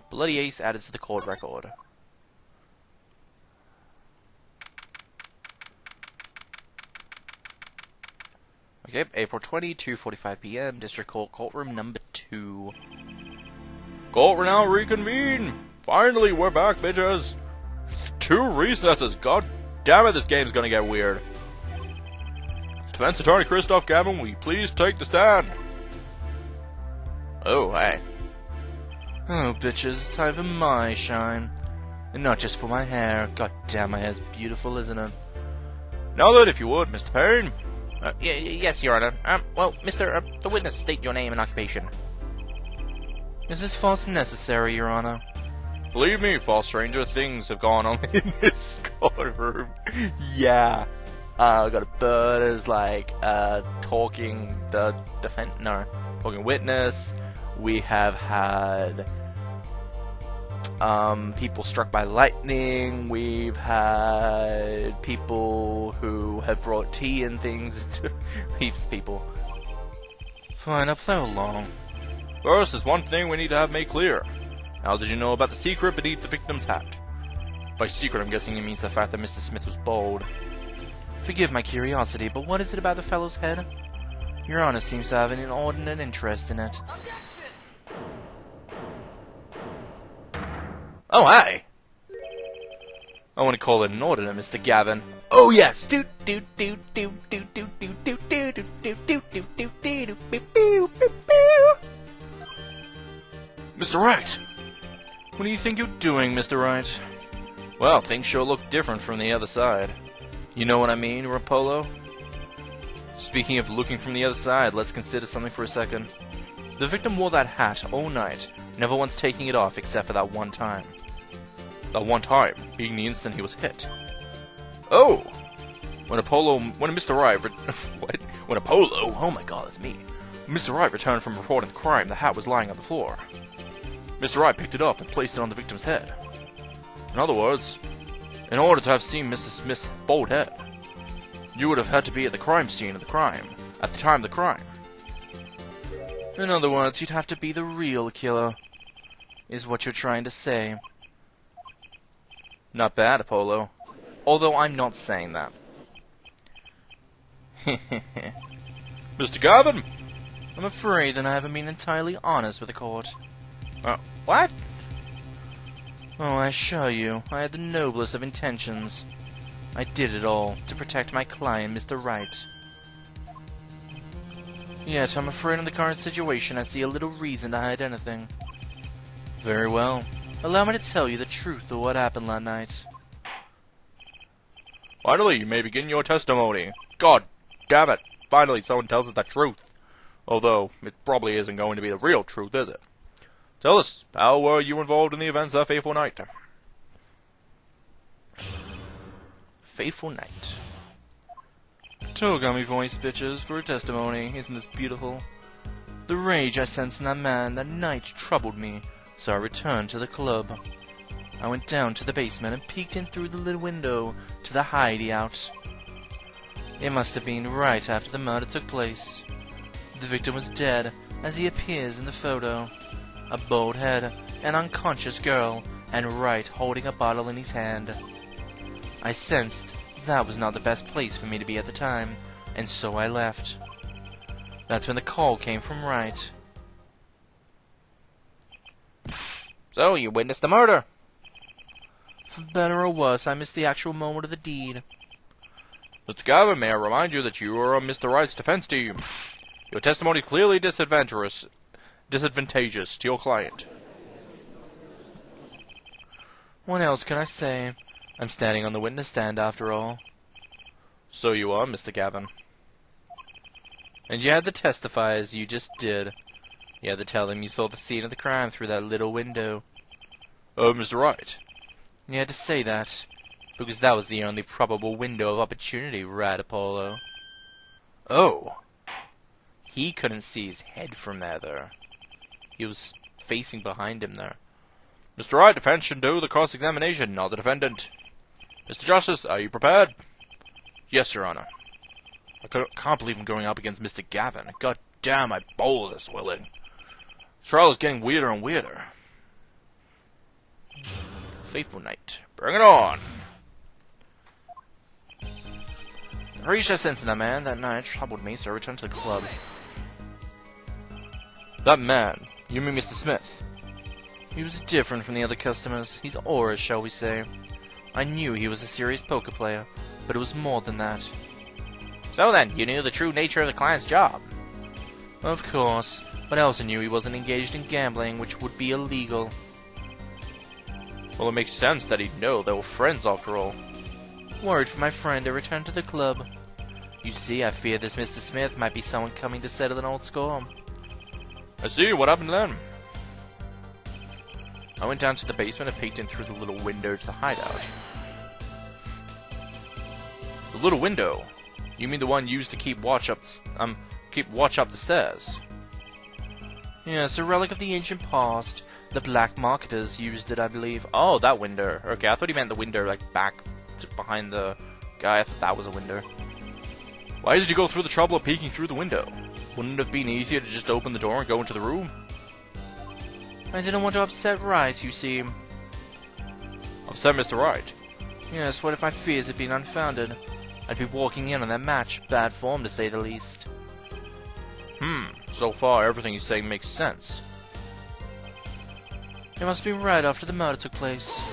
Bloody ace added to the court record. Okay, April 20, 2:45 p.m., District Court, courtroom number 2. Court will now reconvene! Finally, we're back, bitches! 2 recesses! God damn it, this game's gonna get weird. Defense Attorney Christoph Gavin, will you please take the stand? Oh, hey. Oh, bitches, it's time for my shine. And not just for my hair. God damn, my hair's beautiful, isn't it? Now then, if you would, Mr. Payne. Yes, Your Honor. Well, Mr. the witness, state your name and occupation. Is this false necessary, Your Honor? Believe me, far stranger things have gone on in this courtroom. Yeah. I got a bird as, talking talking witness. We have had, people struck by lightning. We've had people who have brought tea and things to these people. Fine, I'll play along. First, there's one thing we need to have made clear. How did you know about the secret beneath the victim's hat? By secret, I'm guessing he means the fact that Mr. Smith was bald. Forgive my curiosity, but what is it about the fellow's head? Your Honor seems to have an inordinate interest in it. Oh, hi! I want to call it an order, Mr. Gavin. Oh yes! Mr. Wright! What do you think you're doing, Mr. Wright? Well, things sure look different from the other side. You know what I mean, Rapolo? Speaking of looking from the other side, let's consider something for a second. The victim wore that hat all night, never once taking it off except for that one time. That one time being the instant he was hit. Oh! When Mr. Wright, oh my god, that's me. When Mr. Wright returned from reporting the crime, the hat was lying on the floor. Mr. Wright picked it up and placed it on the victim's head. In other words, in order to have seen Mrs. Smith's bald head, you would have had to be at the crime scene of the crime, at the time of the crime. In other words, you'd have to be the real killer, is what you're trying to say. Not bad, Apollo. Although I'm not saying that. Mr. Gavin! I'm afraid that I haven't been entirely honest with the court. What? Oh, I assure you, I had the noblest of intentions. I did it all to protect my client, Mr. Wright. Yet, I'm afraid in the current situation I see a little reason to hide anything. Very well. Allow me to tell you the truth of what happened that night. Finally, you may begin your testimony. God damn it. Finally, someone tells us the truth. Although, it probably isn't going to be the real truth, is it? Tell us, how were you involved in the events that fateful night? Fateful night. Togami voice, bitches, for a testimony. Isn't this beautiful? The rage I sensed in that man that night troubled me, so I returned to the club. I went down to the basement and peeked in through the little window to the hideout. It must have been right after the murder took place. The victim was dead, as he appears in the photo. A bald head, an unconscious girl, and Wright holding a bottle in his hand. I sensed that was not the best place for me to be at the time, and so I left. That's when the call came from Wright. So, you witnessed the murder? For better or worse, I missed the actual moment of the deed. Mr. Gavin, may I remind you that you are on Mr. Wright's defense team. Your testimony clearly disadvantageous to your client. What else can I say? I'm standing on the witness stand after all. So you are, Mr. Gavin. And you had to testify as you just did. You had to tell them you saw the scene of the crime through that little window. Oh, Mr. Wright. You had to say that, because that was the only probable window of opportunity, right, Apollo? Oh! He couldn't see his head from there, though. He was facing behind him there. Mr. Wright, defense should do the cross-examination, not the defendant. Mr. Justice, are you prepared? Yes, Your Honor. I can't believe I'm going up against Mr. Gavin. God damn, my balls are swelling. The trial is getting weirder and weirder. Fateful night. Bring it on! The rage I sensed in that man that night troubled me, so I returned to the club. That man? You mean Mr. Smith? He was different from the other customers. His aura, shall we say. I knew he was a serious poker player, but it was more than that. So then, you knew the true nature of the client's job? Of course, but I also knew he wasn't engaged in gambling, which would be illegal. Well, it makes sense that he'd know they were friends after all. Worried for my friend, I returned to the club. You see, I fear this Mr. Smith might be someone coming to settle an old score. I see, what happened then? I went down to the basement and peeked in through the little window to the hideout. The little window? You mean the one used to keep watch up the stairs? Yes, a relic of the ancient past. The black marketers used it, I believe. Oh, that window. Okay, I thought he meant the window, like, back behind the guy. I thought that was a window. Why did you go through the trouble of peeking through the window? Wouldn't it have been easier to just open the door and go into the room? I didn't want to upset Wright, you see. Upset Mr. Wright? Yes, what if my fears had been unfounded? I'd be walking in on that match. Bad form, to say the least. So far everything he's saying makes sense. It must be right after the murder took place.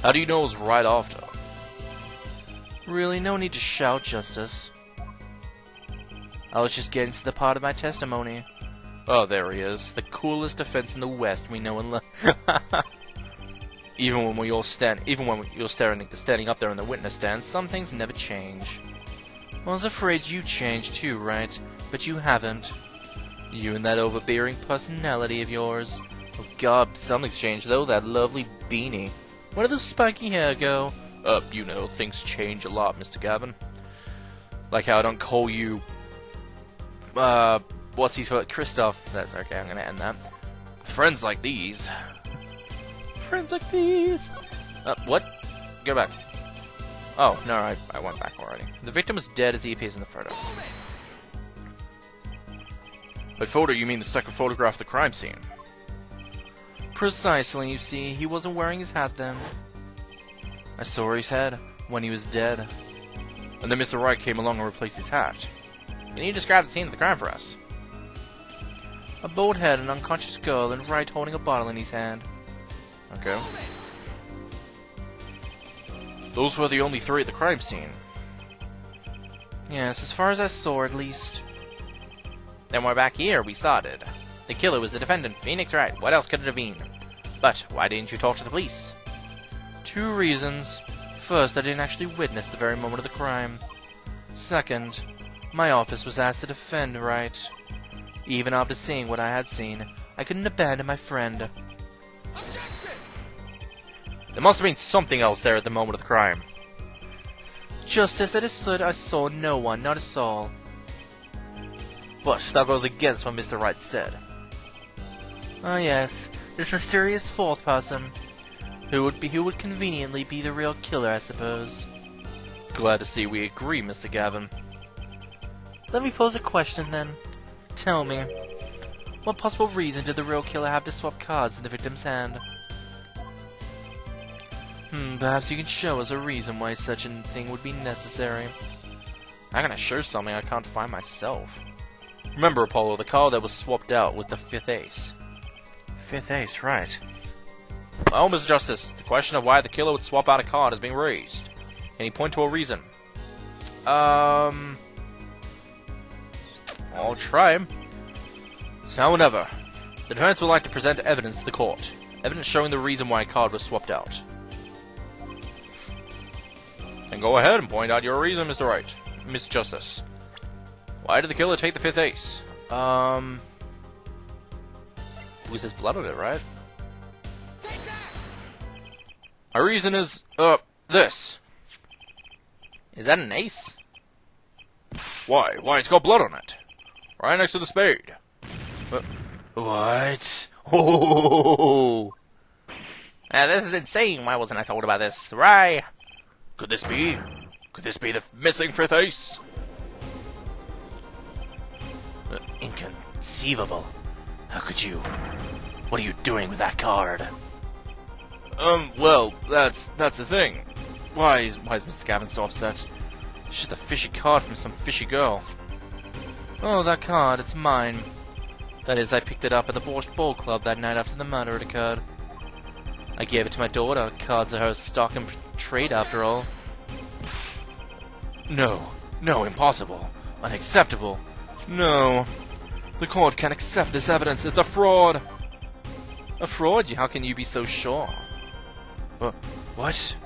How do you know it was right after? Really, no need to shout, Justice. I was just getting to the part of my testimony. Oh, there he is. The coolest defense in the West we know and love. Even when you're standing up there in the witness stand, some things never change. I was afraid you changed too, Wright, but you haven't. You and that overbearing personality of yours. Oh God, something's changed though. That lovely beanie. Where did the spiky hair go? You know, things change a lot, Mr. Gavin. Like how I don't call you, what's his foot? Christoph. That's okay, I'm gonna end that. friends like these. Friends like these. What? Go back. Oh, no, I went back already. The victim is dead as he appears in the photo. By photo, you mean the second photograph of the crime scene? Precisely, you see, he wasn't wearing his hat then. I saw his head when he was dead. And then Mr. Wright came along and replaced his hat. Can you describe the scene of the crime for us? A bald head, an unconscious girl, and Wright holding a bottle in his hand. Okay. Those were the only three at the crime scene. Yes, as far as I saw, at least. Then we're back here, we started. The killer was the defendant, Phoenix Wright. What else could it have been? But why didn't you talk to the police? 2 reasons. First, I didn't actually witness the very moment of the crime. Second, my office was asked to defend Wright. Even after seeing what I had seen, I couldn't abandon my friend. There must have been something else there at the moment of the crime. Justice, I saw no one, not a soul. But that goes against what Mr. Wright said. Ah yes, this mysterious fourth person. Who would conveniently be the real killer, I suppose. Glad to see we agree, Mr. Gavin. Let me pose a question then. Tell me, what possible reason did the real killer have to swap cards in the victim's hand? Perhaps you can show us a reason why such a thing would be necessary. I'm gonna show something I can't find myself. Remember, Apollo, the card that was swapped out with the 5th ace. 5th ace, right. Well, Mr. Justice, the question of why the killer would swap out a card is being raised. Can you point to a reason? I'll try. It's now or never. The defense would like to present evidence to the court. Evidence showing the reason why a card was swapped out. Then go ahead and point out your reason, Mr. Wright. Mr. Justice. Why did the killer take the 5th ace? Because there's blood on it, right? My reason is, this. Is that an ace? Why? Why, it's got blood on it. Right next to the spade. What? Oh! This is insane. Why wasn't I told about this? Right? Could this be? Could this be the missing 5th ace? Inconceivable. How could you? What are you doing with that card? Well, that's the thing. Why is Mr. Gavin so upset? It's just a fishy card from some fishy girl. Oh, that card, it's mine. That is, I picked it up at the Borscht Bowl Club that night after the murder had occurred. I gave it to my daughter. Cards are her stock and trade, after all. No, impossible. Unacceptable. No. The court can't accept this evidence. It's a fraud. A fraud? How can you be so sure? What?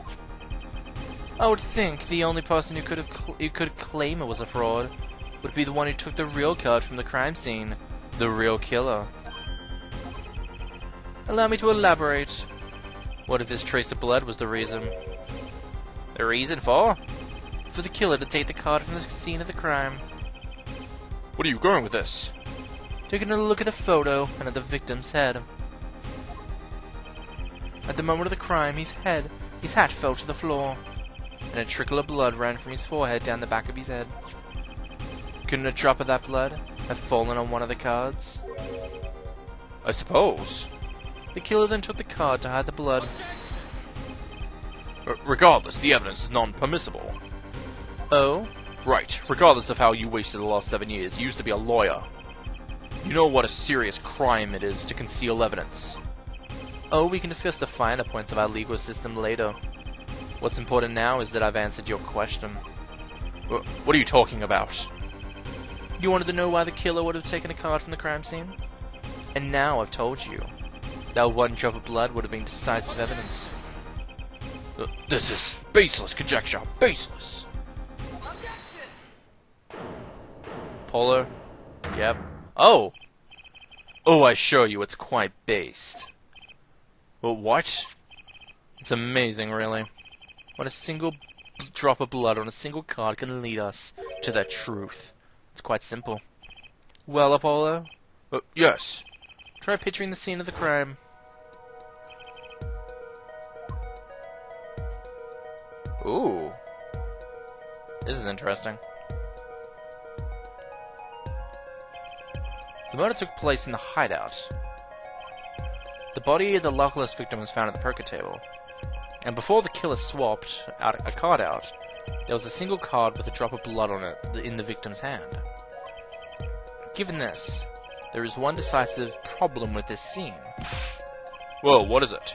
I would think the only person who could claim it was a fraud would be the one who took the real card from the crime scene. The real killer. Allow me to elaborate. What if this trace of blood was the reason? The reason for? For the killer to take the card from the scene of the crime. What are you going with this? Taking a look at the photo and at the victim's head. At the moment of the crime, his hat fell to the floor, and a trickle of blood ran from his forehead down the back of his head. Couldn't a drop of that blood have fallen on one of the cards? I suppose. The killer then took the card to hide the blood. Regardless, the evidence is non-permissible. Oh? Right. Regardless of how you wasted the last 7 years, you used to be a lawyer. You know what a serious crime it is to conceal evidence. Oh, we can discuss the finer points of our legal system later. What's important now is that I've answered your question. What are you talking about? You wanted to know why the killer would have taken a card from the crime scene? And now I've told you. That one drop of blood would have been decisive evidence. This is baseless conjecture. Baseless. Polo? Yep. Oh! Oh, I assure you it's quite based. What? It's amazing, really. What a single drop of blood on a single card can lead us to the truth. It's quite simple. Well, Apollo? Yes. Try picturing the scene of the crime. Ooh. This is interesting. The murder took place in the hideout. The body of the luckless victim was found at the poker table. And before the killer swapped a card out, there was a single card with a drop of blood on it in the victim's hand. Given this, there is one decisive problem with this scene. Well, what is it?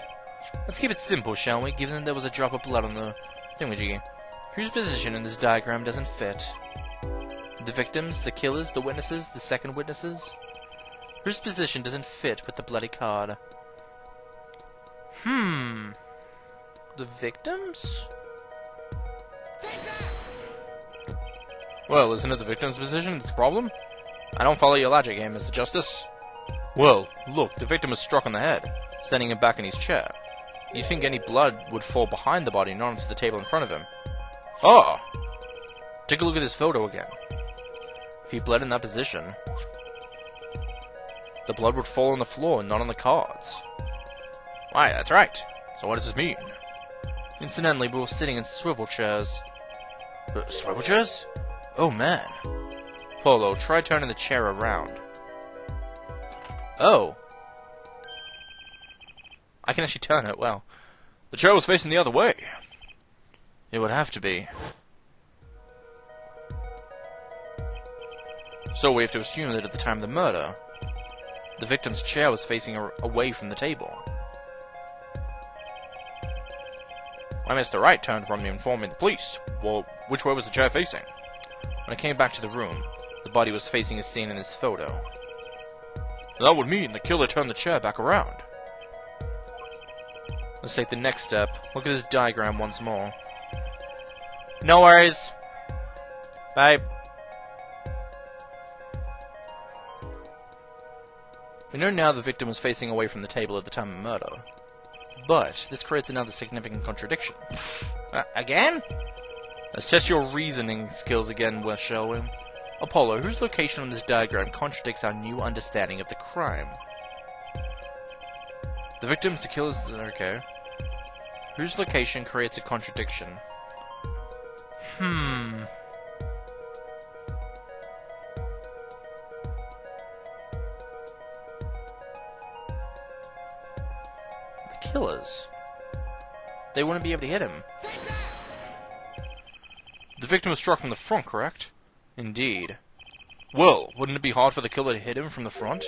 Let's keep it simple, shall we? Given that there was a drop of blood on the thingamajiggy, whose position in this diagram doesn't fit? The victims, the killers, the witnesses, the second witnesses? Whose position doesn't fit with the bloody card? The victims? Well, isn't it the victim's position that's the problem? I don't follow your logic here, Mr. Justice. Well, look, the victim was struck on the head, sending him back in his chair. You'd think any blood would fall behind the body, not onto the table in front of him. Oh! Take a look at this photo again. If he bled in that position, the blood would fall on the floor and not on the cards. Why, that's right. So what does this mean? Incidentally, we were sitting in swivel chairs. Swivel chairs? Oh man. Polo, try turning the chair around. Oh. I can actually turn it, well. The chair was facing the other way. It would have to be. So we have to assume that at the time of the murder, the victim's chair was facing away from the table. Why, Mr. Wright turned from me informing the police. Well, which way was the chair facing? When I came back to the room, the body was facing as seen in this photo. That would mean the killer turned the chair back around. Let's take the next step. Look at this diagram once more. No worries. Bye. We know now the victim was facing away from the table at the time of murder. But this creates another significant contradiction. Again? Let's test your reasoning skills again, shall we? Apollo, whose location on this diagram contradicts our new understanding of the crime? The victims, the killers... okay. Whose location creates a contradiction? The killers. They wouldn't be able to hit him. The victim was struck from the front, correct? Indeed. Well, wouldn't it be hard for the killer to hit him from the front?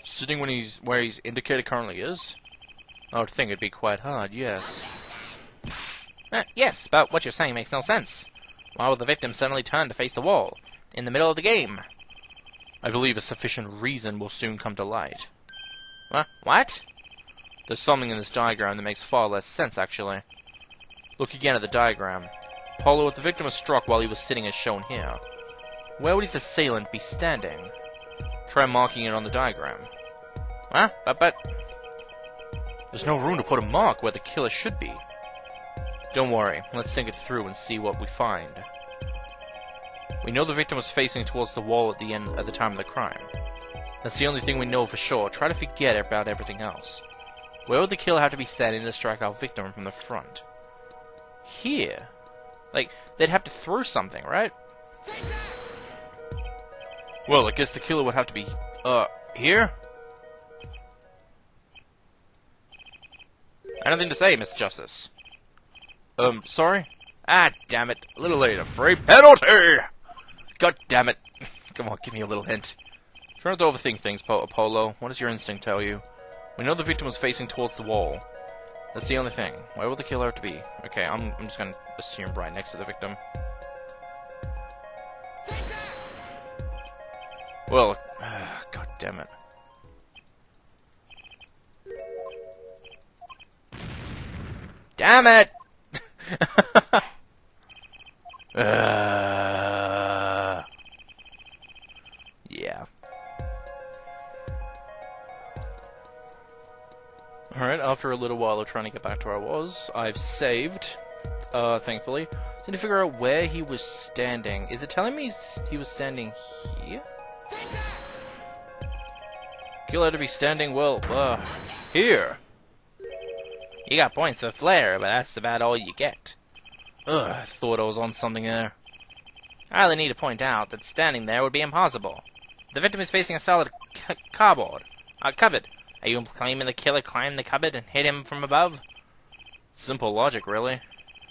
Sitting where his indicator currently is? I would think it'd be quite hard, yes. Yes, but what you're saying makes no sense. Why would the victim suddenly turn to face the wall, in the middle of the game? I believe a sufficient reason will soon come to light. What? There's something in this diagram that makes far less sense, actually. Look again at the diagram. Apollo, if the victim was struck while he was sitting as shown here, where would his assailant be standing? Try marking it on the diagram. But... There's no room to put a mark where the killer should be. Don't worry, let's think it through and see what we find. We know the victim was facing towards the wall at the time of the crime. That's the only thing we know for sure. Try to forget about everything else. Where would the killer have to be standing to strike our victim from the front? Here. Like, they'd have to throw something, right? Well, I guess the killer would have to be, here? Anything to say, Mr. Justice? Sorry? Damn it. A little late, I'm afraid. Penalty! God damn it. Come on, give me a little hint. Try not to overthink things, Apollo. What does your instinct tell you? We know the victim was facing towards the wall. That's the only thing. Where would the killer have to be? Okay, I'm just gonna assume right next to the victim. Well, god damn it. Damn it! Yeah. Alright, after a little while of trying to get back to where I was, I've saved, thankfully. Need to figure out where he was standing. Is it telling me he was standing here? Killer had to be standing, well, here. You got points for flair, but that's about all you get. Ugh, I thought I was on something there. I only need to point out that standing there would be impossible. The victim is facing a solid cupboard. Are you claiming the killer climbed the cupboard and hit him from above? Simple logic, really.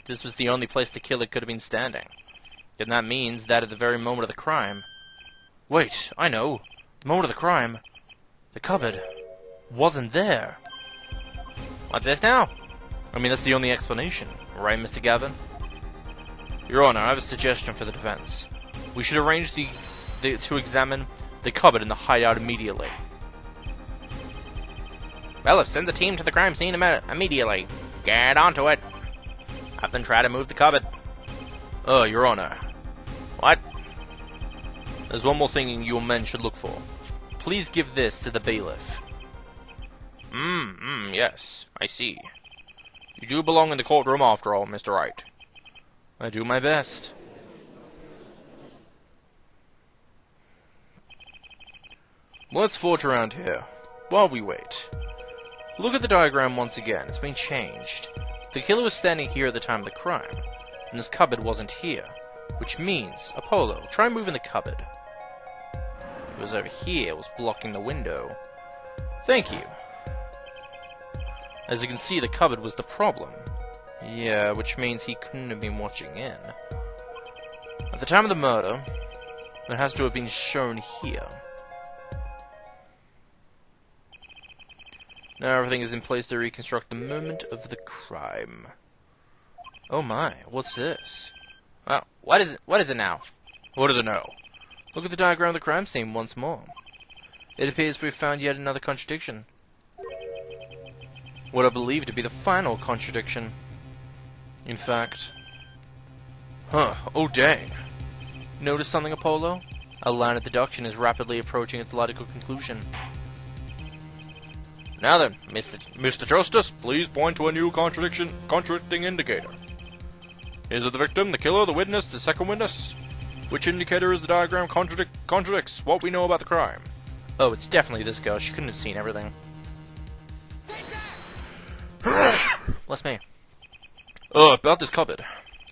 This was the only place the killer could have been standing. And that means that at the very moment of the crime... Wait, I know. The moment of the crime... The cupboard... wasn't there. What's this now? I mean, that's the only explanation. Right, Mr. Gavin? Your Honor, I have a suggestion for the defense. We should arrange to examine the cupboard in the hideout immediately. Well, let's send the team to the crime scene immediately. Get onto it. Have them try to move the cupboard. Your Honor. What? There's one more thing you men should look for. Please give this to the bailiff. Yes, I see. You do belong in the courtroom after all, Mr. Wright. I do my best. Let's forge around here, while we wait. Look at the diagram once again, it's been changed. The killer was standing here at the time of the crime, and this cupboard wasn't here, which means, Apollo, try moving the cupboard. It was over here, it was blocking the window. Thank you. As you can see, the cupboard was the problem. Yeah, which means he couldn't have been watching in. At the time of the murder, it has to have been shown here. Now everything is in place to reconstruct the moment of the crime. Oh my, what's this? Well, what is it now? What does it know? Look at the diagram of the crime scene once more. It appears we've found yet another contradiction. What I believe to be the final contradiction. In fact... oh dang. Notice something, Apollo? Our line of deduction is rapidly approaching its logical conclusion. Now then, Mr. Justice, please point to a new contradicting indicator. Is it the victim, the killer, the witness, the second witness? Which indicator is the diagram contradicts what we know about the crime? Oh, it's definitely this girl. She couldn't have seen everything. Bless me. About this cupboard.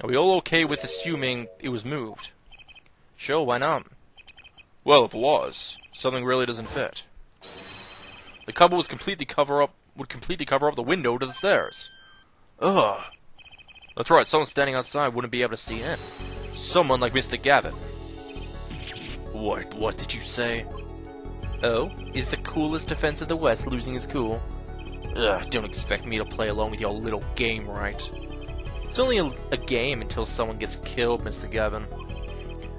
Are we all okay with assuming it was moved? Sure, why not? Well, if it was, something really doesn't fit. The cupboard would completely cover up the window to the stairs. Ugh. That's right, someone standing outside wouldn't be able to see in. Someone like Mr. Gavin. What did you say? Oh, is the coolest defense of the West losing his cool? Ugh, don't expect me to play along with your little game, right? It's only a game until someone gets killed, Mr. Gavin.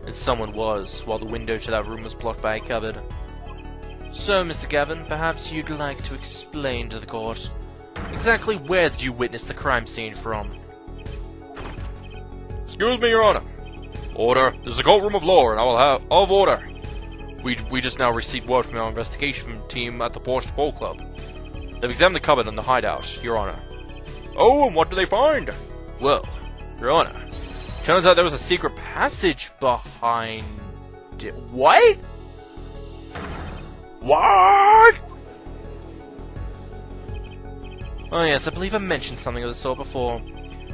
And someone was, while the window to that room was blocked by a cupboard. So, Mr. Gavin, perhaps you'd like to explain to the court exactly where did you witness the crime scene from? Excuse me, Your Honor. Order. This is a courtroom of law, and I will have of order. We just now received word from our investigation team at the Porsche Pole Club. They've examined the cupboard and the hideout, Your Honor. Oh, and what did they find? Well, Your Honor, turns out there was a secret passage behind it. What? What? Oh yes, I believe I mentioned something of the sort before.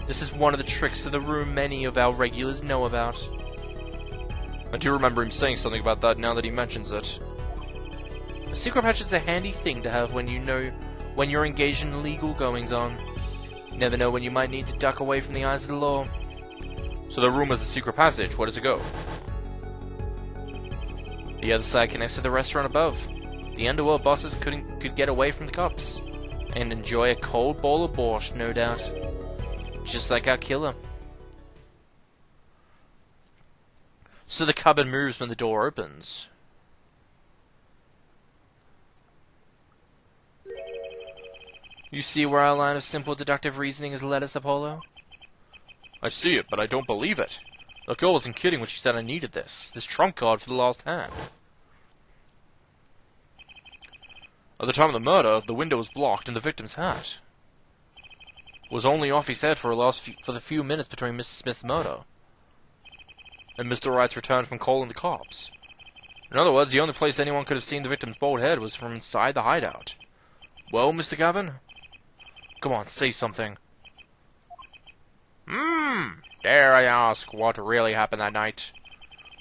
This is one of the tricks of the room many of our regulars know about. I do remember him saying something about that now that he mentions it. A secret passage is a handy thing to have when you're engaged in legal goings-on. You never know when you might need to duck away from the eyes of the law. So the room has a secret passage. Where does it go? The other side connects to the restaurant above. The underworld bosses could get away from the cops and enjoy a cold bowl of borscht, no doubt. Just like our killer. So the cupboard moves when the door opens. You see where our line of simple deductive reasoning has led us, Apollo? I see it, but I don't believe it. The girl wasn't kidding when she said I needed this trump card for the last hand. At the time of the murder, the window was blocked and the victim's hat was only off his head for the few minutes between Mr. Smith's murder and Mr. Wright's return from calling the cops. In other words, the only place anyone could have seen the victim's bald head was from inside the hideout. Well, Mr. Gavin? Come on, say something. Dare I ask what really happened that night?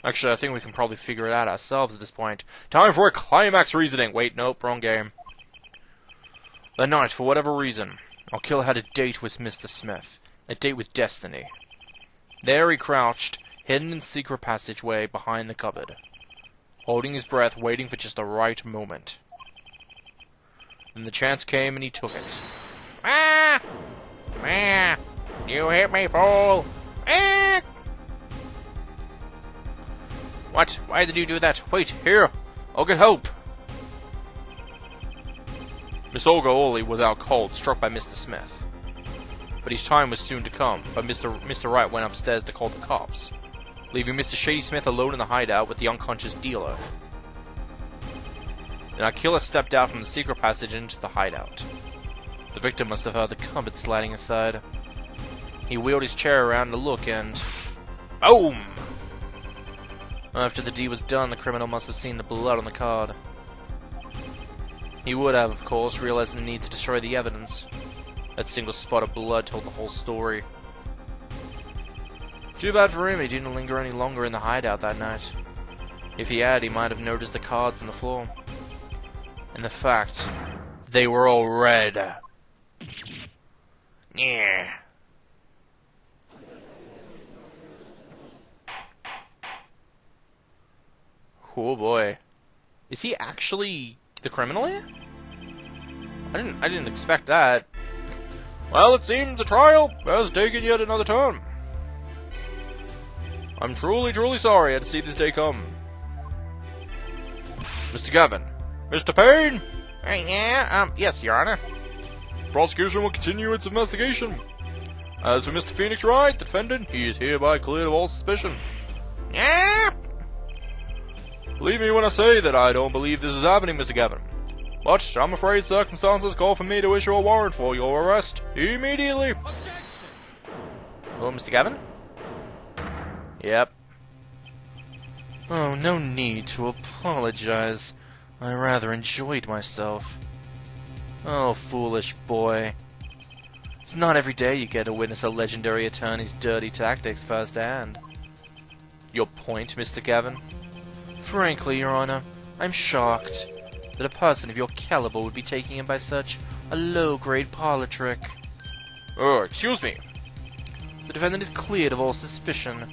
Actually, I think we can probably figure it out ourselves at this point. Time for a climax reasoning! Wait, nope, wrong game. That night, for whatever reason, our killer had a date with Mr. Smith. A date with destiny. There he crouched, hidden in the secret passageway behind the cupboard, holding his breath, waiting for just the right moment. Then the chance came and he took it. Ah! Ah! You hit me, fool! Ah! What? Why did you do that? Wait, here! I'll get help! Miss Olga Ollie was out cold, struck by Mr. Smith. But his time was soon to come, but Mr. Wright went upstairs to call the cops, leaving Mr. Shady Smith alone in the hideout with the unconscious dealer. Then our killer stepped out from the secret passage into the hideout. The victim must have heard the cupboard sliding aside. He wheeled his chair around to look and... boom! After the deed was done, the criminal must have seen the blood on the card. He would have, of course, realized the need to destroy the evidence. That single spot of blood told the whole story. Too bad for him, he didn't linger any longer in the hideout that night. If he had, he might have noticed the cards on the floor. And the fact, they were all red. Yeah. Oh boy. Is he actually the criminal here? I didn't expect that. Well, it seems the trial has taken yet another turn. I'm truly, truly sorry I had to see this day come. Mr. Gavin. Mr. Payne! Yes, Your Honor. Prosecution will continue its investigation. As for Mr. Phoenix Wright, the defendant, he is hereby cleared of all suspicion. Yeah. Believe me when I say that I don't believe this is happening, Mr. Gavin. But I'm afraid circumstances call for me to issue a warrant for your arrest immediately. Hello, Mr. Gavin? Yep. Oh, no need to apologize. I rather enjoyed myself. Oh, foolish boy. It's not every day you get to witness a legendary attorney's dirty tactics firsthand. Your point, Mr. Gavin? Frankly, Your Honor, I'm shocked that a person of your caliber would be taking him by such a low-grade parlor trick. Oh, excuse me. The defendant is cleared of all suspicion.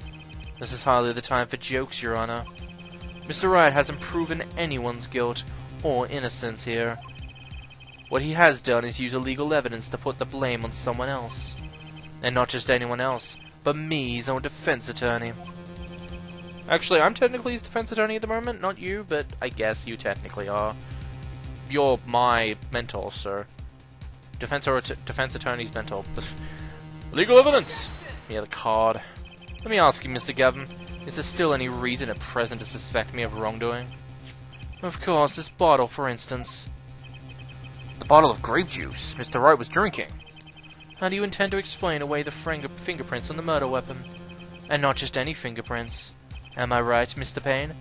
This is hardly the time for jokes, Your Honor. Mr. Wright hasn't proven anyone's guilt or innocence here. What he has done is use illegal evidence to put the blame on someone else. And not just anyone else, but me, his own defense attorney. Actually, I'm technically his defense attorney at the moment, not you, but I guess you technically are. You're my mentor, sir. Defense attorney's mentor. Legal evidence! Yeah, the card. Let me ask you, Mr. Gavin, is there still any reason at present to suspect me of wrongdoing? Of course, this bottle, for instance. The bottle of grape juice Mr. Wright was drinking. How do you intend to explain away the fingerprints on the murder weapon? And not just any fingerprints. Am I right, Mr. Payne?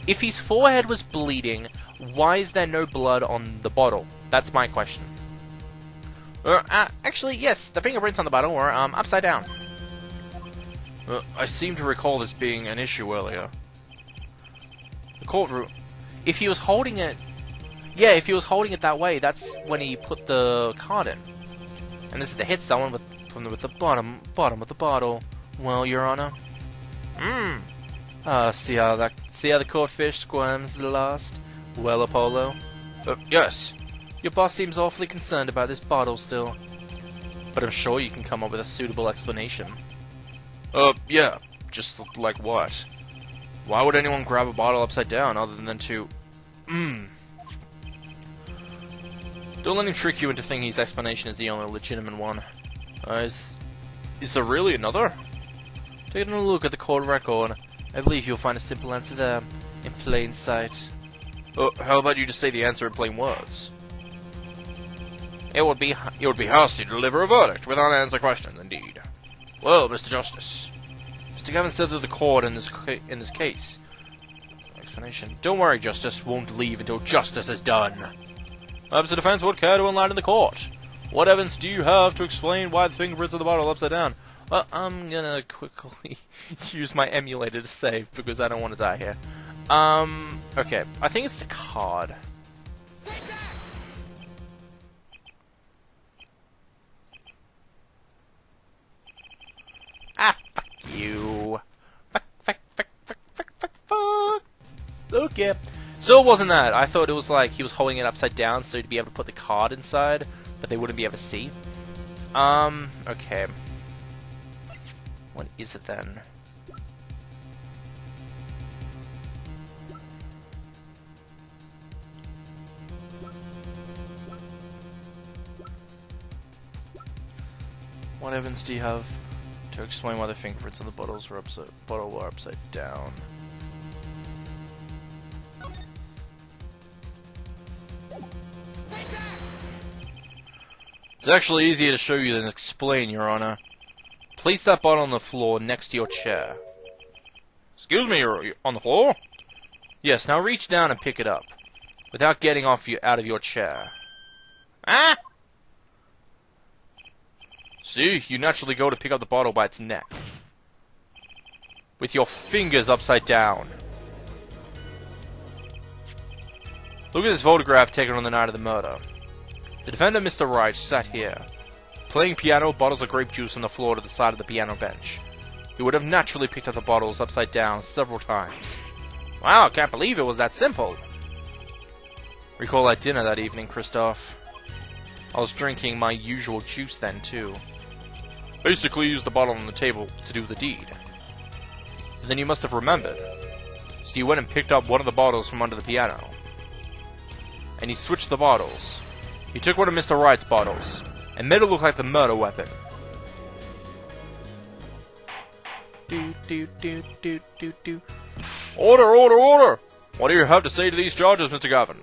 If his forehead was bleeding, why is there no blood on the bottle? That's my question. Actually, yes, the fingerprints on the bottle were, upside down. I seem to recall this being an issue earlier. The courtroom... If he was holding it... Yeah, if he was holding it that way, that's when he put the card in. And this is to hit someone with the bottom of the bottle. Well, Your Honor... See how the court fish squirms at last? Well, Apollo? Yes. Your boss seems awfully concerned about this bottle still. But I'm sure you can come up with a suitable explanation. Yeah. Just like what? Why would anyone grab a bottle upside down other than to... Don't let him trick you into thinking his explanation is the only legitimate one. Is there really another? Taking a look at the court record, I believe you'll find a simple answer there, in plain sight. How about you just say the answer in plain words? It would be hasty to deliver a verdict without answering questions, indeed. Well, Mr. Justice. Mr. Gavin said that the court in this case. Explanation. Don't worry, Justice won't leave until justice is done. Perhaps the defense would care to enlighten the court. What evidence do you have to explain why the fingerprints of the bottle are upside down? Well, I'm gonna quickly use my emulator to save because I don't want to die here. Okay. I think it's the card. Ah, fuck you. Fuck. Okay. So it wasn't that. I thought it was like he was holding it upside down so he'd be able to put the card inside, but they wouldn't be able to see. Okay. What is it then? What evidence do you have to explain why the fingerprints on the bottle were upside down? It's actually easier to show you than explain, Your Honor. Place that bottle on the floor next to your chair. Excuse me, you're on the floor? Yes, now reach down and pick it up, without getting out of your chair. Ah! See, you naturally go to pick up the bottle by its neck. With your fingers upside down. Look at this photograph taken on the night of the murder. The defendant, Mr. Wright, sat here, playing piano, bottles of grape juice on the floor to the side of the piano bench. He would have naturally picked up the bottles upside down several times. Wow, I can't believe it was that simple. Recall at dinner that evening, Christoph. I was drinking my usual juice then, too. Basically used the bottle on the table to do the deed. And then you must have remembered. So you went and picked up one of the bottles from under the piano. And you switched the bottles. He took one of Mr. Wright's bottles, and made it look like the murder weapon. Order! What do you have to say to these charges, Mr. Gavin?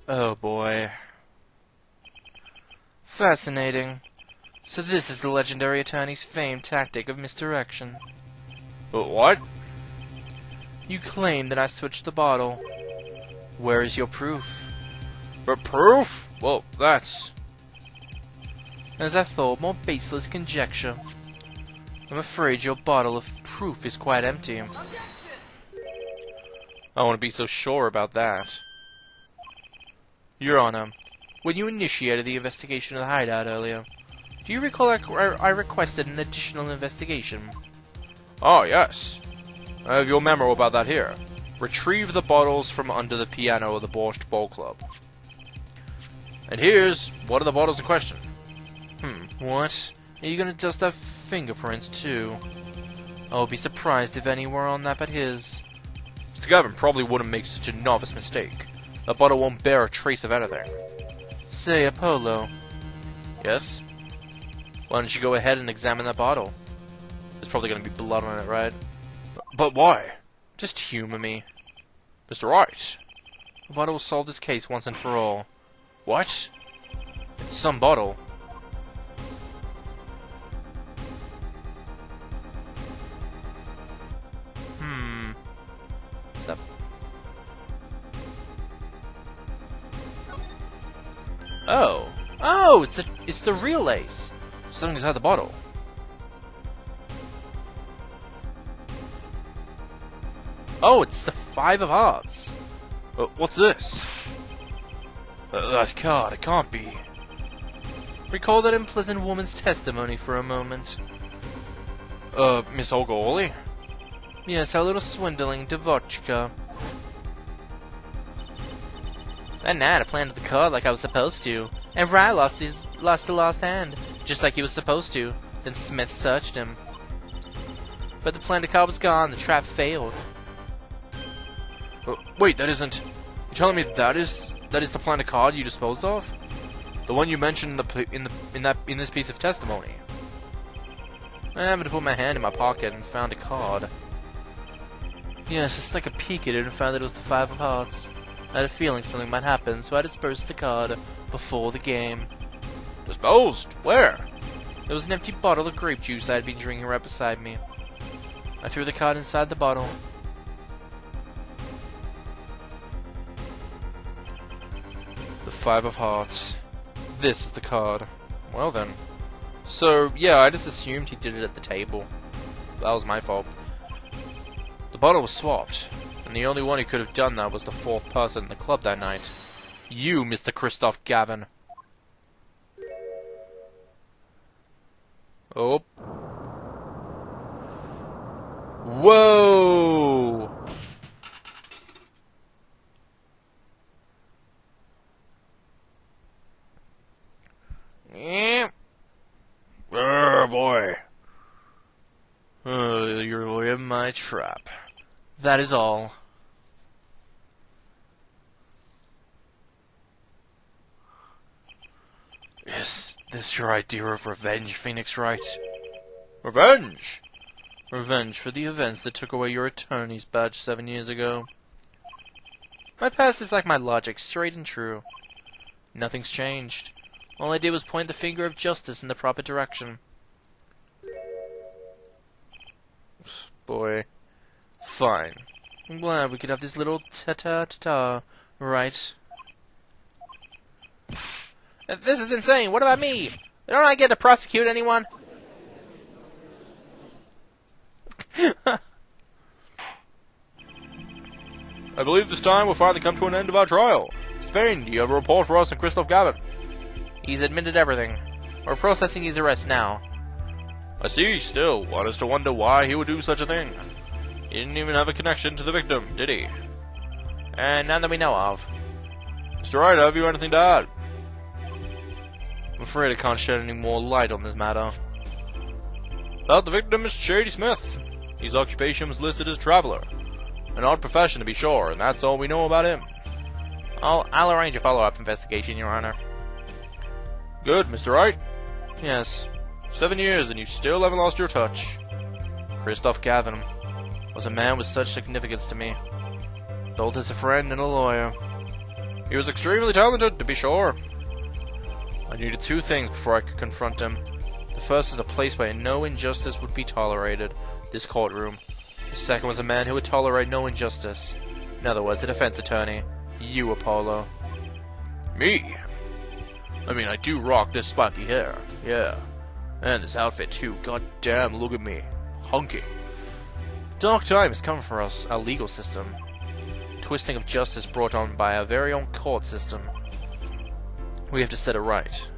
Oh boy. Fascinating. So this is the legendary attorney's famed tactic of misdirection. What? You claim that I switched the bottle. Where is your proof? But proof? Well, that's... As I thought, more baseless conjecture. I'm afraid your bottle of proof is quite empty. I won't be so sure about that. Your Honor, when you initiated the investigation of the hideout earlier, do you recall I requested an additional investigation? Oh, yes. I have your memo about that here. Retrieve the bottles from under the piano of the Borscht Bowl Club. And here's one of the bottles in question. What? Are you gonna dust our fingerprints, too? I'll be surprised if any were on that but his. Mr. Gavin probably wouldn't make such a novice mistake. That bottle won't bear a trace of anything. Say, Apollo. Yes? Why don't you go ahead and examine that bottle? There's probably gonna be blood on it, right? But why? Just humor me. Mr. Wright. The bottle will solve this case once and for all. What? It's some bottle. What's that? Oh, it's the real ace. Something inside the bottle. Oh, it's the 5 of hearts. What's this? That card, it can't be. Recall that unpleasant woman's testimony for a moment. Miss Olga Orley? Yes, our little swindling Devochka. That night I planted the card like I was supposed to, and Wright lost the lost hand, just like he was supposed to. Then Smith searched him. But the planted card was gone, the trap failed. Wait, that isn't... You're telling me that is the planted card you disposed of? The one you mentioned in this piece of testimony? I happened to put my hand in my pocket and found a card. Yes, I snuck a peek at it and found that it was the 5 of hearts. I had a feeling something might happen, so I disposed the card before the game. Disposed? Where? There was an empty bottle of grape juice I had been drinking right beside me. I threw the card inside the bottle. The 5 of hearts. This is the card. Well then. So, yeah, I just assumed he did it at the table. That was my fault. The bottle was swapped, and the only one who could have done that was the 4th person in the club that night. You, Mr. Christoph Gavin. Oh. Whoa! Oh boy. You're in my trap. That is all. Is this your idea of revenge, Phoenix Wright? Revenge? Revenge for the events that took away your attorney's badge 7 years ago. My past is like my logic, straight and true. Nothing's changed. All I did was point the finger of justice in the proper direction. Boy. Fine. I'm glad we could have this little ta-ta-ta-ta, right? This is insane! What about me? Don't I get to prosecute anyone? I believe this time we'll finally come to an end of our trial. Spain, do you have a report for us on Christoph Gavin? He's admitted everything. We're processing his arrest now. I see, still. One is to wonder why he would do such a thing. He didn't even have a connection to the victim, did he? And none that we know of. Mr. Wright, have you anything to add? I'm afraid I can't shed any more light on this matter. About the victim, Mr. Shady Smith. His occupation was listed as traveler. An odd profession, to be sure, and that's all we know about him. I'll arrange a follow-up investigation, Your Honor. Good, Mr. Wright. Yes. 7 years, and you still haven't lost your touch. Christoph Gavin was a man with such significance to me, both as a friend and a lawyer. He was extremely talented, to be sure. I needed 2 things before I could confront him. The first was a place where no injustice would be tolerated, this courtroom. The second was a man who would tolerate no injustice. In other words, a defense attorney. You, Apollo. Me? I mean, I do rock this spiky hair, yeah. And this outfit too, god damn, look at me. Hunky. Dark time has come for us, our legal system. Twisting of justice brought on by our very own court system. We have to set it right.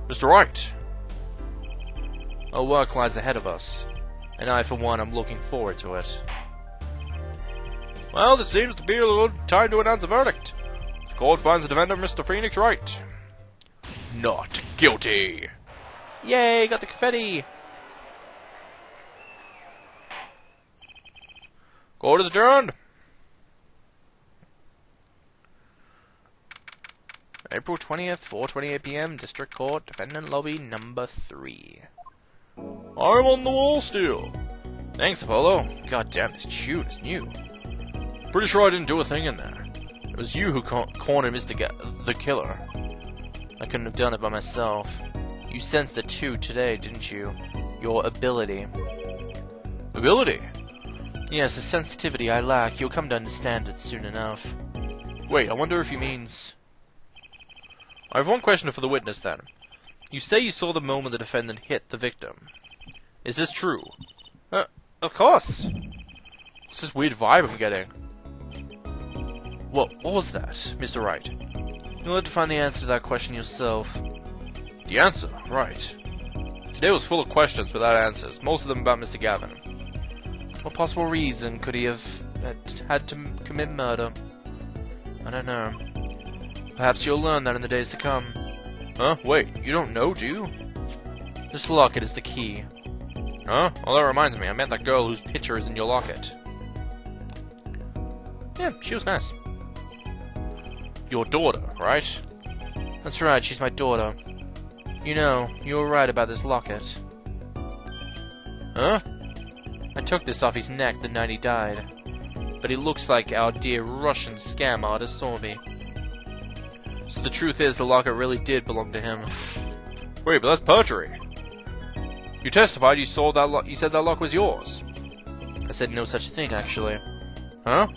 Mr. Wright! Our work lies ahead of us, and I, for one, am looking forward to it. Well, this seems to be a good time to announce a verdict. The court finds the defendant, Mr. Phoenix Wright, not guilty. Yay, got the confetti! Court is adjourned. April 20th, 4:28 p.m., District Court, Defendant Lobby Number 3. I'm on the wall still. Thanks, Apollo. God damn, this tune is new. Pretty sure I didn't do a thing in there. It was you who cornered the killer. I couldn't have done it by myself. You sensed it too today, didn't you? Your ability. Ability? Yes, the sensitivity I lack. You'll come to understand it soon enough. Wait, I wonder if he means... I have one question for the witness, then. You say you saw the moment the defendant hit the victim. Is this true? Of course. What's this weird vibe I'm getting? What was that, Mr. Wright? You'll have to find the answer to that question yourself. The answer? Right. Today was full of questions without answers, most of them about Mr. Gavin. What possible reason could he have had to commit murder? I don't know. Perhaps you'll learn that in the days to come. Huh? Wait, you don't know, do you? This locket is the key. Huh? Well, that reminds me, I met that girl whose picture is in your locket. Yeah, she was nice. Your daughter, right? That's right, she's my daughter. You know, you were right about this locket. Huh? I took this off his neck the night he died. But he looks like our dear Russian scam artist saw me. So the truth is, the locket really did belong to him. Wait, but that's perjury. You testified you saw that you said that lock was yours. I said no such thing, actually. Huh?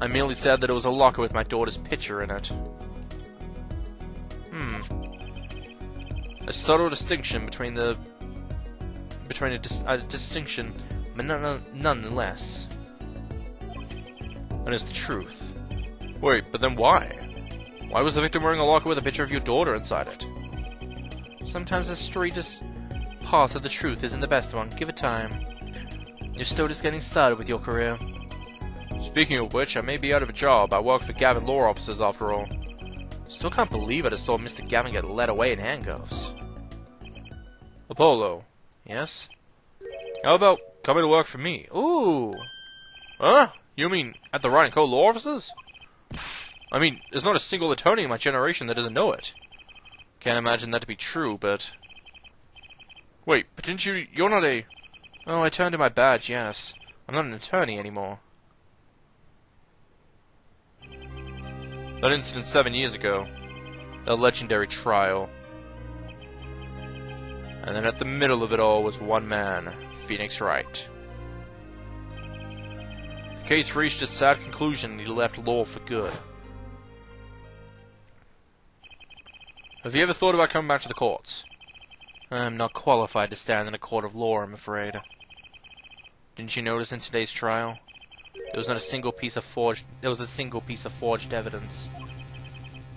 I merely said that it was a locket with my daughter's picture in it. A subtle distinction between a distinction, but nonetheless. And it's the truth. Wait, but then why? Why was the victim wearing a locket with a picture of your daughter inside it? Sometimes the straightest path of the truth isn't the best one. Give it time. You're still just getting started with your career. Speaking of which, I may be out of a job. I work for Gavin Law Officers after all. Still can't believe I just saw Mr. Gavin get led away in handcuffs. Apollo. Yes? How about coming to work for me? Ooh! Huh? You mean at the Wright & Co. Law Offices? I mean, there's not a single attorney in my generation that doesn't know it. Can't imagine that to be true, but... Wait, but you're not a... Oh, I turned in my badge, yes. I'm not an attorney anymore. That incident 7 years ago. The legendary trial. And then at the middle of it all was one man, Phoenix Wright. The case reached its sad conclusion and he left law for good. Have you ever thought about coming back to the courts? I'm not qualified to stand in a court of law, I'm afraid. Didn't you notice in today's trial? There was a single piece of forged evidence.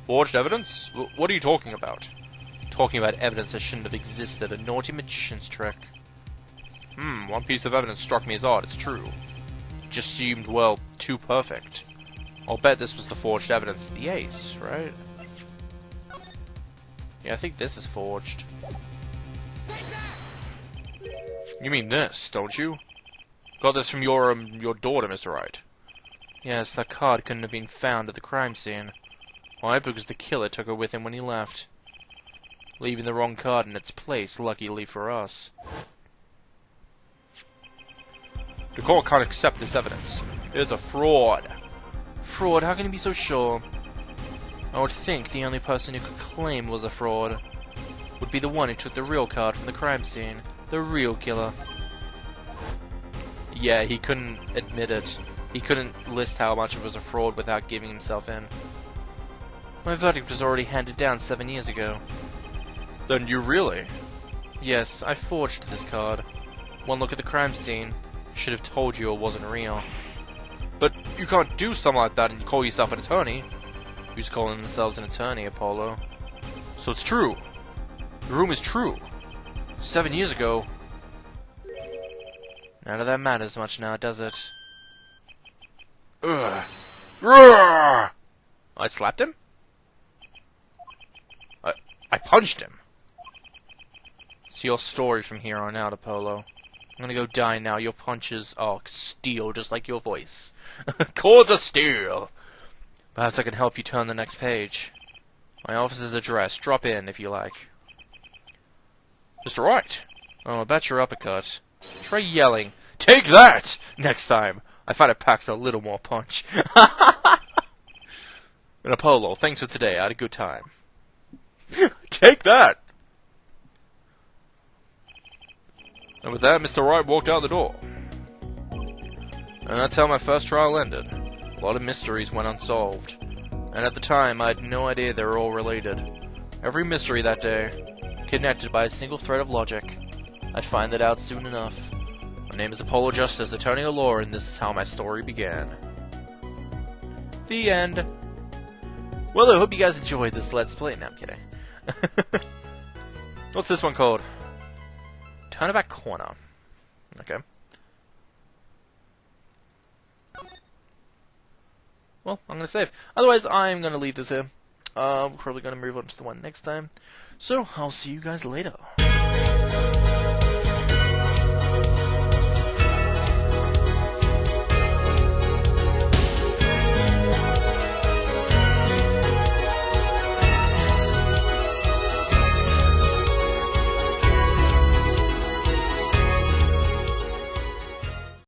Forged evidence? What are you talking about? Talking about evidence that shouldn't have existed, a naughty magician's trick. One piece of evidence struck me as odd, it's true. It just seemed, well, too perfect. I'll bet this was the forged evidence. The ace, right? Yeah, I think this is forged. You mean this, don't you? Got this from your daughter, Mr. Wright. Yes, that card couldn't have been found at the crime scene. Why? Because the killer took it with him when he left. Leaving the wrong card in its place, luckily for us. The court can't accept this evidence. It's a fraud. Fraud? How can you be so sure? I would think the only person who could claim was a fraud would be the one who took the real card from the crime scene. The real killer. Yeah, he couldn't admit it. He couldn't list how much it was a fraud without giving himself in. My verdict was already handed down 7 years ago. Then you really? Yes, I forged this card. One look at the crime scene should have told you it wasn't real. But you can't do something like that and you call yourself an attorney. Who's calling themselves an attorney, Apollo? So it's true. The room is true. 7 years ago. None of that matters much now, does it? Ugh. Roar! I slapped him? I punched him. It's your story from here on out, Apollo. I'm gonna go die now. Your punches are steel, just like your voice. Cords of steel. Perhaps I can help you turn the next page. My office's address. Drop in if you like. Mr. Wright. Oh, I bet your uppercut. Try yelling. Take that! Next time. I find it packs a little more punch. And Apollo, thanks for today. I had a good time. Take that! And with that, Mr. Wright walked out the door. And that's how my first trial ended. A lot of mysteries went unsolved. And at the time, I had no idea they were all related. Every mystery that day, connected by a single thread of logic. I'd find that out soon enough. My name is Apollo Justice, attorney at law, and this is how my story began. The end. Well, I hope you guys enjoyed this Let's Play. No, I'm kidding. What's this one called? Turnabout Corner. Okay. Well, I'm gonna save. Otherwise, I'm gonna leave this here. We're probably going to move on to the one next time. So, I'll see you guys later.